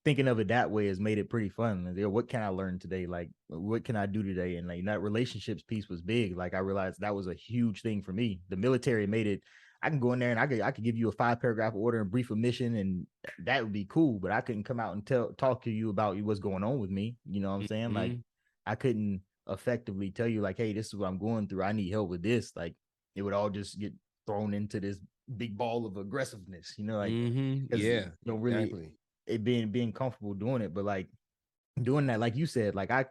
thinking of it that way has made it pretty fun. Like, what can I learn today? Like, what can I do today? And like that relationships piece was big. Like I realized that was a huge thing for me. The military made it. I can go in there and I could give you a 5 paragraph order and brief a mission, and that would be cool. But I couldn't come out and talk to you about what's going on with me. You know what I'm saying? Like Hmm. I couldn't effectively tell you like, hey, this is what I'm going through. I need help with this. Like it would all just get thrown into this big ball of aggressiveness. Like Hmm. because you Yeah. don't really Exactly. it being comfortable doing it, but like doing that, like you said, like I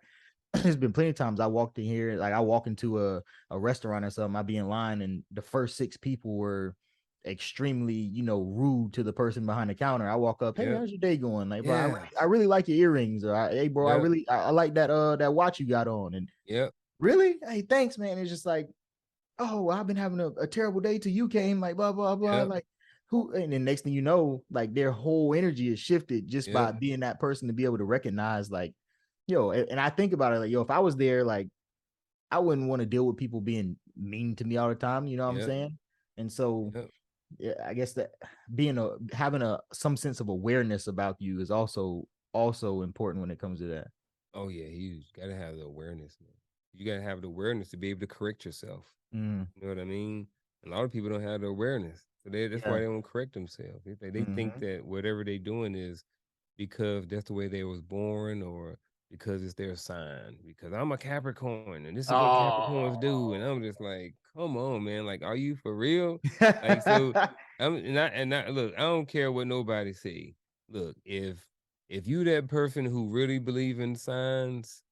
there's been plenty of times I walked in here, like I walk into a restaurant or something, I be in line and the first 6 people were extremely, rude to the person behind the counter. I walk up, hey, Yep. how's your day going? Like, bro, Yeah. I really like your earrings, or hey, bro, Yep. I like that watch you got on, and Yep. really, hey, thanks, man. It's just like, oh, well, I've been having a terrible day till you came, like blah blah blah, Yep. like who, and then next thing you know, like their whole energy is shifted just by Yep. being that person to be able to recognize, like, and I think about it, like, if I was there, like, I wouldn't want to deal with people being mean to me all the time, you know what I'm Yep. saying? And so Yep. yeah, I guess that having a some sense of awareness about you is also important when it comes to that. Oh yeah, huge. Gotta have the awareness, man. You gotta have the awareness to be able to correct yourself. Mm, You know what I mean? A lot of people don't have the awareness, so that's why yeah. they don't correct themselves. They think Hmm. that whatever they doing is because that's the way they was born, or because it's their sign. Because I'm a Capricorn, and this is what Capricorns do, and Oh. I'm just like, come on, man. Like, are you for real? Like, so I'm not. Look, I don't care what nobody say. Look, if you that person who really believe in signs,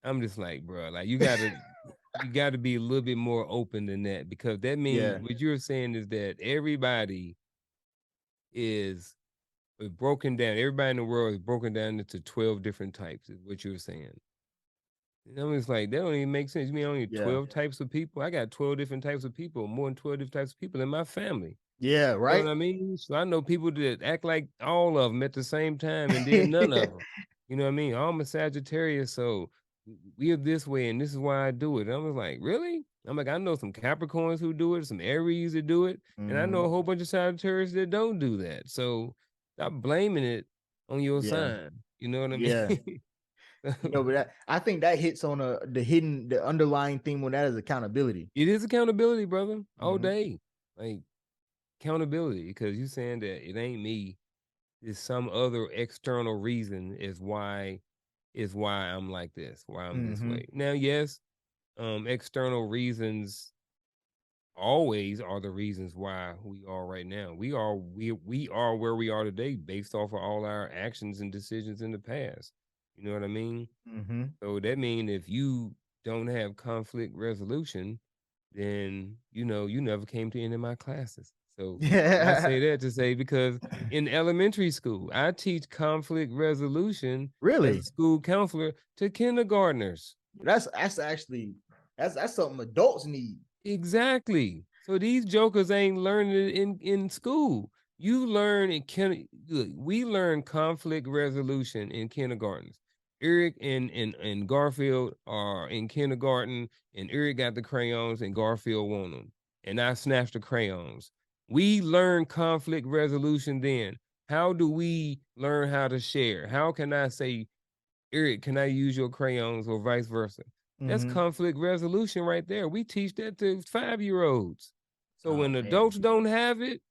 I'm just like, bro, like you gotta be a little bit more open than that, because that Yeah. means what you're saying is that everybody is broken down. Everybody in the world is broken down into 12 different types, is what you're saying. And I'm just like, that don't even make sense. You mean only Yeah. 12 types of people? I got 12 different types of people, more than 12 different types of people in my family. Yeah, You know right. what I mean? So I know people that act like all of them at the same time and then none of them. You know what I mean? I'm a Sagittarius, so we are this way and this is why I do it. And I was like, really? I'm like, I know some Capricorns who do it, some Aries that do it, and I know Mhm. a whole bunch of Sagittarius that don't do that. So stop blaming it on your Yeah. sign. You know what I Yeah. mean? But I think that hits on the underlying theme on that is accountability. It is accountability, brother, all Mhm. day. Like accountability, because you saying that it ain't me, it's some other external reason is why I'm like this, why I'm this Mhm. way. Now, yes, external reasons always are the reasons why we are right now. We are where we are today based off of all our actions and decisions in the past. You know what I mean? Mhm. So that means if you don't have conflict resolution, then you never came to any of my classes. So I say that to say because in elementary school, I teach conflict resolution as a Really? school counselor to kindergartners. That's actually that's something adults need. Exactly. So these jokers ain't learning it in school. You learn in look, we learn conflict resolution in kindergartens. Eric and Garfield are in kindergarten, and Eric got the crayons, and Garfield won them. And I snatched the crayons. We learn conflict resolution then. How do we learn how to share? How can I say, Eric, can I use your crayons or vice versa? That's Mhm. conflict resolution right there. We teach that to 5-year-olds. So Oh when man. adults don't have it,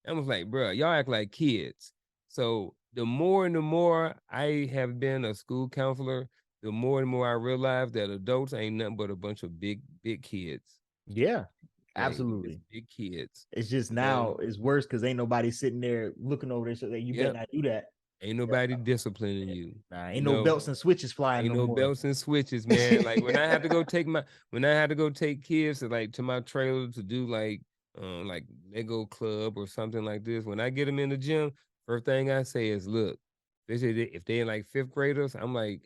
I was like, bro, y'all act like kids. So the more and the more I have been a school counselor, the more and more I realize that adults ain't nothing but a bunch of big kids. Yeah. Okay, we just Absolutely. big kids. It's just You know, now it's worse because ain't nobody sitting there looking over this. Like, you better yep. not do that. Ain't Yeah. nobody disciplining you. Nah, You ain't no know, belts and switches flying ain't no no more. belts and switches, man. Like when I had to go take kids to my trailer to do like Lego club or something like this. When I get them in the gym, first thing I say is, look, if they in like fifth graders, I'm like,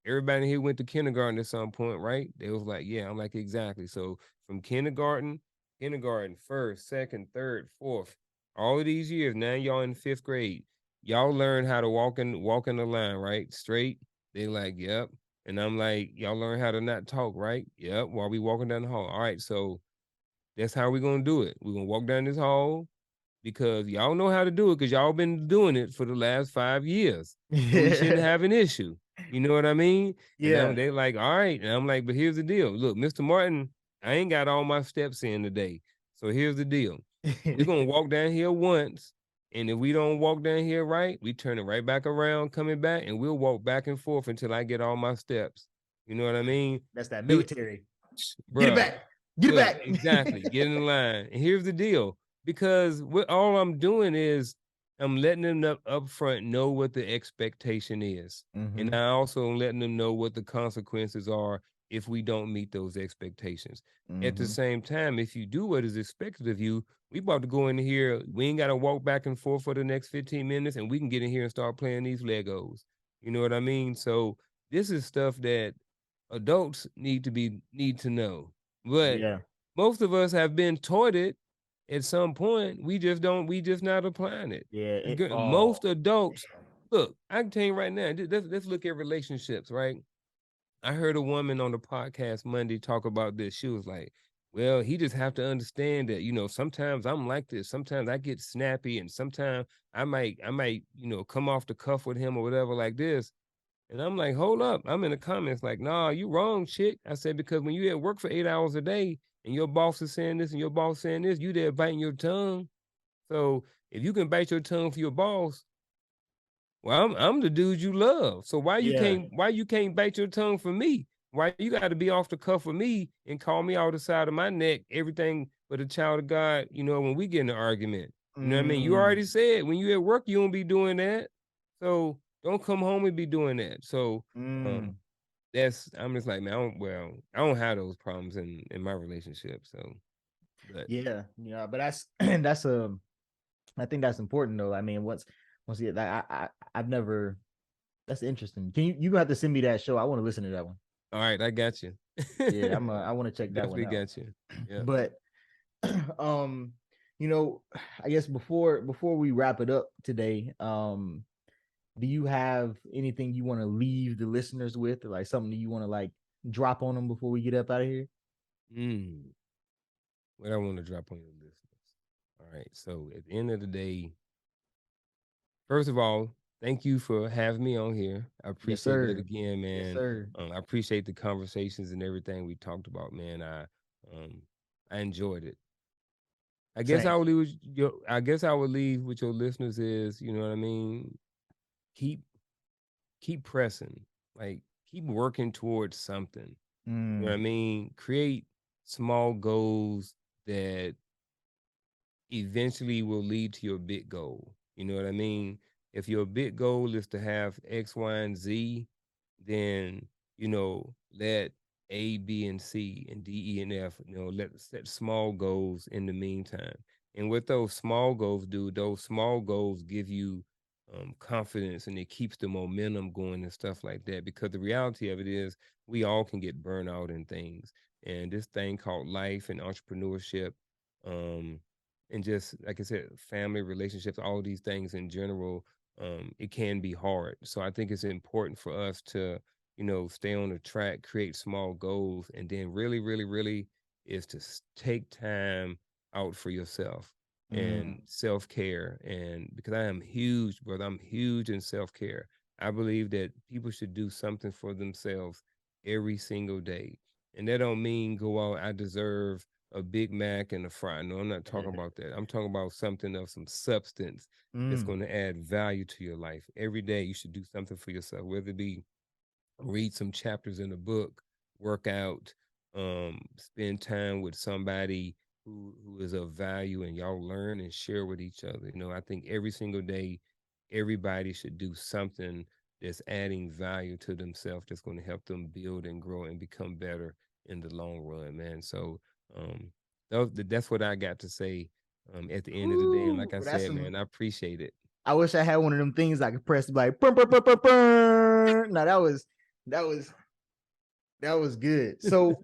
everybody here went to kindergarten at some point, right? They was like, yeah. I'm like, exactly. So from kindergarten, first, second, third, fourth, all of these years, now y'all in fifth grade. Y'all learn how to walk in the line, right? Straight. They like, yep. And I'm like, y'all learn how to not talk, right? Yep. While we walking down the hall. All right. So that's how we're gonna do it. We're gonna walk down this hall because y'all know how to do it because y'all been doing it for the last 5 years. So we shouldn't have an issue. You know what I mean? And Yeah. they like, all right. And I'm like, but here's the deal. Look, Mr. Martin, I ain't got all my steps in today. So here's the deal. We're gonna walk down here once. And if we don't walk down here right, we turn it right back around, coming back, and we'll walk back and forth until I get all my steps. You know what I mean? That's that We, military. Get it bruh, back. Get it look, back. exactly. Get in line. And here's the deal. Because all I'm doing is I'm letting them up front know what the expectation is. And Hmm. I also am letting them know what the consequences are if we don't meet those expectations. At the Hmm. same time, if you do what is expected of you, we about to go in here. We ain't got to walk back and forth for the next 15 minutes, and we can get in here and start playing these Legos. You know what I mean? So this is stuff that adults need to know. But Yeah. most of us have been taught it at some point. We just not applying it. Yeah. Most Oh. adults, look, I can tell you right now, let's look at relationships, right? I heard a woman on the podcast Monday talk about this. She was like, well, he just have to understand that, sometimes I'm like this. Sometimes I get snappy and sometimes I might, come off the cuff with him or whatever like this. And I'm like, hold up. I'm in the comments like, nah, you wrong, chick. I said, because when you at work for 8 hours a day and your boss is saying this and your boss saying this, you there biting your tongue. So if you can bite your tongue for your boss, well, I'm the dude you love. So Yeah. why you can't bite your tongue for me? Why you got to be off the cuff with me and call me out the side of my neck, everything but a child of God, when we get in an argument. You know what I mean? You Mm. already said when you at work, you don't be doing that. So don't come home and be doing that. So um Mm. I'm just like, man, I don't have those problems in my relationship. So but Yeah. Yeah. But that's I think that's important though. I mean, once you like I've never. That's interesting. You have to send me that show? I want to listen to that one. All right, I got you. Yeah, I want to check that one Definitely out. got you. Yeah. But um, you know, I guess before we wrap it up today, do you have anything you want to leave the listeners with, or like something that you want to like drop on them before we get up out of here? Mm, what I want to drop on your listeners. All right. So at the end of the day, first of all, thank you for having me on here. I Yes, appreciate that sir. again, Yes, man. sir. I appreciate the conversations and everything we talked about, man. Um I enjoyed it. I guess Same. I would leave with your I guess I would leave with your listeners is, you know what I mean? Keep keep pressing. Like keep working towards something. You know what I Mm, mean? Create small goals that eventually will lead to your big goal. You know what I mean? If your big goal is to have X, Y, and Z, then let A, B, and C and D, E, and F. Let set small goals in the meantime. And what those small goals do, those small goals give you confidence and it keeps the momentum going and stuff like that. Because the reality of it is, we all can get burnt out in things. And this thing called life and entrepreneurship, um, and just like I said, family relationships, all these things in general, it can be hard. So I think it's important for us to, stay on the track, create small goals, and then really, really, really is to take time out for yourself mm, and self care. And because I am huge, brother, I'm huge in self care. I believe that people should do something for themselves every single day. And that don't mean go out, I deserve a Big Mac and a fry. No, I'm not talking about that. I'm talking about something of some substance that's mm. going to add value to your life. Every day you should do something for yourself, whether it be read some chapters in a book, work out, spend time with somebody who is of value, and y'all learn and share with each other. I think every single day, everybody should do something that's adding value to themselves, that's going to help them build and grow and become better in the long run, man. So um, that's what I got to say at the end of the day. And Ooh, like I that's said, some. man, I appreciate it. I wish I had one of them things I could press like. Brr, brr, brr, brr, brr. No, that was that was good. So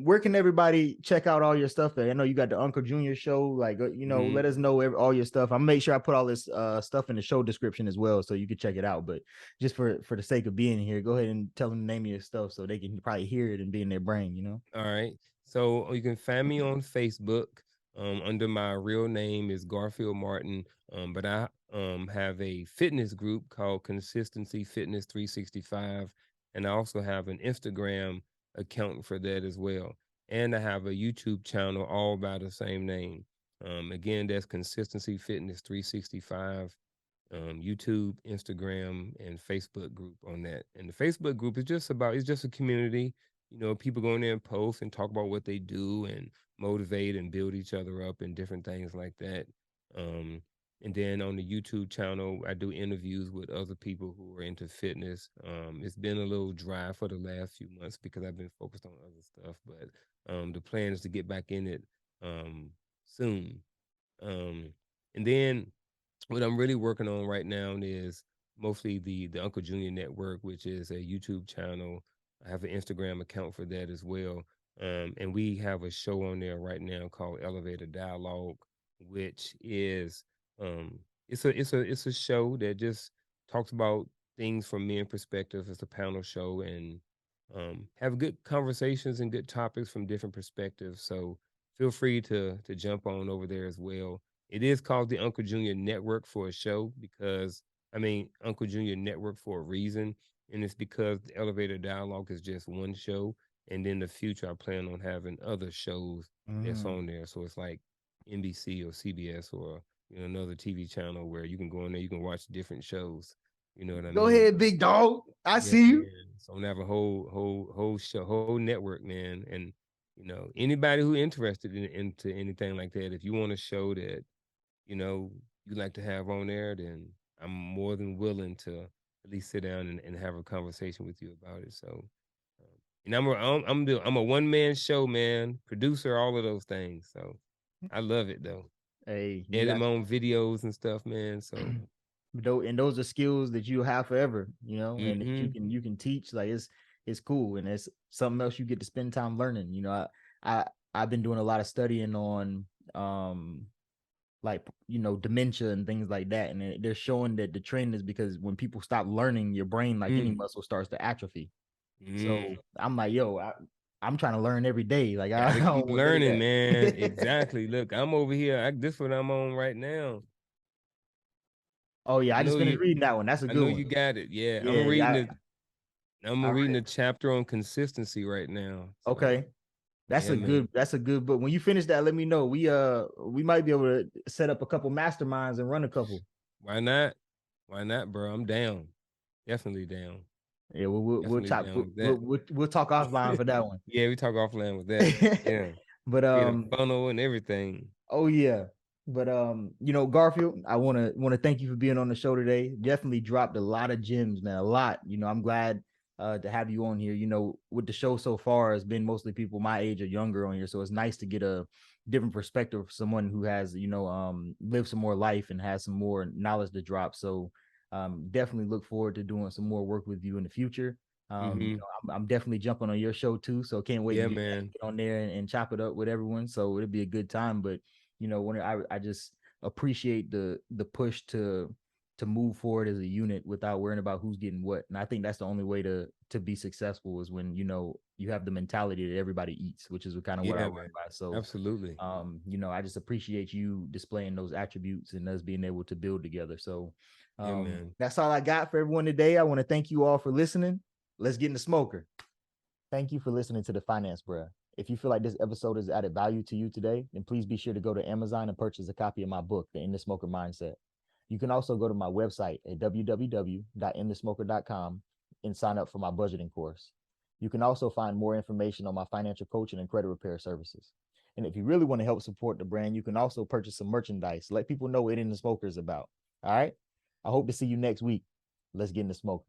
where can everybody check out all your stuff at? I know you got the Unkle Junior show. Like, let Mhm. us know all your stuff. I'm gonna make sure I put all this stuff in the show description as well, so you can check it out. But just for the sake of being here, go ahead and tell them the name of your stuff so they can probably hear it and be in their brain. All right. So you can find me on Facebook under my real name is Garfield Martin. But I have a fitness group called Consistency Fitness 365. And I also have an Instagram account for that as well. And I have a YouTube channel all by the same name. Again, that's Consistency Fitness 365. YouTube, Instagram, and Facebook group on that. And the Facebook group is it's just a community. People go in there and post and talk about what they do and motivate and build each other up and different things like that. Um, and then on the YouTube channel, I do interviews with other people who are into fitness. It's been a little dry for the last few months because I've been focused on other stuff, but the plan is to get back in it soon. Um, and then what I'm really working on right now is mostly the Unkle Junior Network, which is a YouTube channel. I have an Instagram account for that as well. And we have a show on there right now called Elevator Dialogue, which is um it's a show that just talks about things from men perspective. It's a panel show and have good conversations and good topics from different perspectives. So feel free to jump on over there as well. It is called the Unkle Junior Network for a show because Unkle Junior Network for a reason, and it's because the Elevator Dialogue is just one show, and in the future I plan on having other shows that's Mm. on there. So it's like NBC or CBS or another TV channel where you can go in there, you can watch different shows. You know what I Go mean? ahead, big dog. I Yeah, see you. man. So I'm gonna have a whole show, whole network, man. And anybody who interested into anything like that, if you want a show that you know you like to have on there, then I'm more than willing to at least sit down and have a conversation with you about it. So, and I'm a one man show, man, producer, all of those things. So I love it though. Hey, you Edit got my own videos and stuff, man. So, and those are skills that you have forever, and that you mm-hmm. can you can teach. Like it's cool, and it's something else you get to spend time learning. I've been doing a lot of studying on like dementia and things like that, and they're showing that the trend is because when people stop learning, your brain, like any muscle, starts to atrophy. So I'm like, yo, I'm trying to learn every day. Like I Gotta keep don't want none of learning, man. that. Exactly. Look, I'm over here. This what I'm on right now. Oh yeah, I I just know finished you. reading that one. That's a I good know one. you got it. Yeah, I'm reading Yeah, it. I'm I reading read. a chapter on consistency right now. So Okay, yeah, man. that's a good book. When you finish that, let me know. We might be able to set up a couple masterminds and run a couple. Why not? Why not, bro? I'm down. Definitely down. Yeah, we'll Definitely talk down with that. we'll talk offline for that one. Yeah, we talk offline with that. Yeah, But create a funnel and everything. oh yeah. But Garfield, I wanna thank you for being on the show today. Definitely dropped a lot of gems, man. A lot. I'm glad to have you on here. With the show so far, it's been mostly people my age or younger on here. So it's nice to get a different perspective from someone who has, lived some more life and has some more knowledge to drop. So definitely look forward to doing some more work with you in the future. Hmm. I'm definitely jumping on your show too. So can't wait to Yeah, get man. on there and chop it up with everyone. So it'll be a good time. But when I just appreciate the push to move forward as a unit without worrying about who's getting what. And I think that's the only way to be successful is when you have the mentality that everybody eats, which is kind of what I Yeah, run man. by. So Absolutely. I just appreciate you displaying those attributes and us being able to build together. So Yeah, man. that's all I got for everyone today. I want to thank you all for listening. Let's get in the smoker. Thank you for listening to the Finance Bruh. If you feel like this episode has added value to you today, then please be sure to go to Amazon and purchase a copy of my book, The End the Smoker Mindset. You can also go to my website at www.endthesmoker.com and sign up for my budgeting course. You can also find more information on my financial coaching and credit repair services. And if you really want to help support the brand, you can also purchase some merchandise. Let people know what End the Smoker is about. All right. I hope to see you next week. Let's get in the smoker.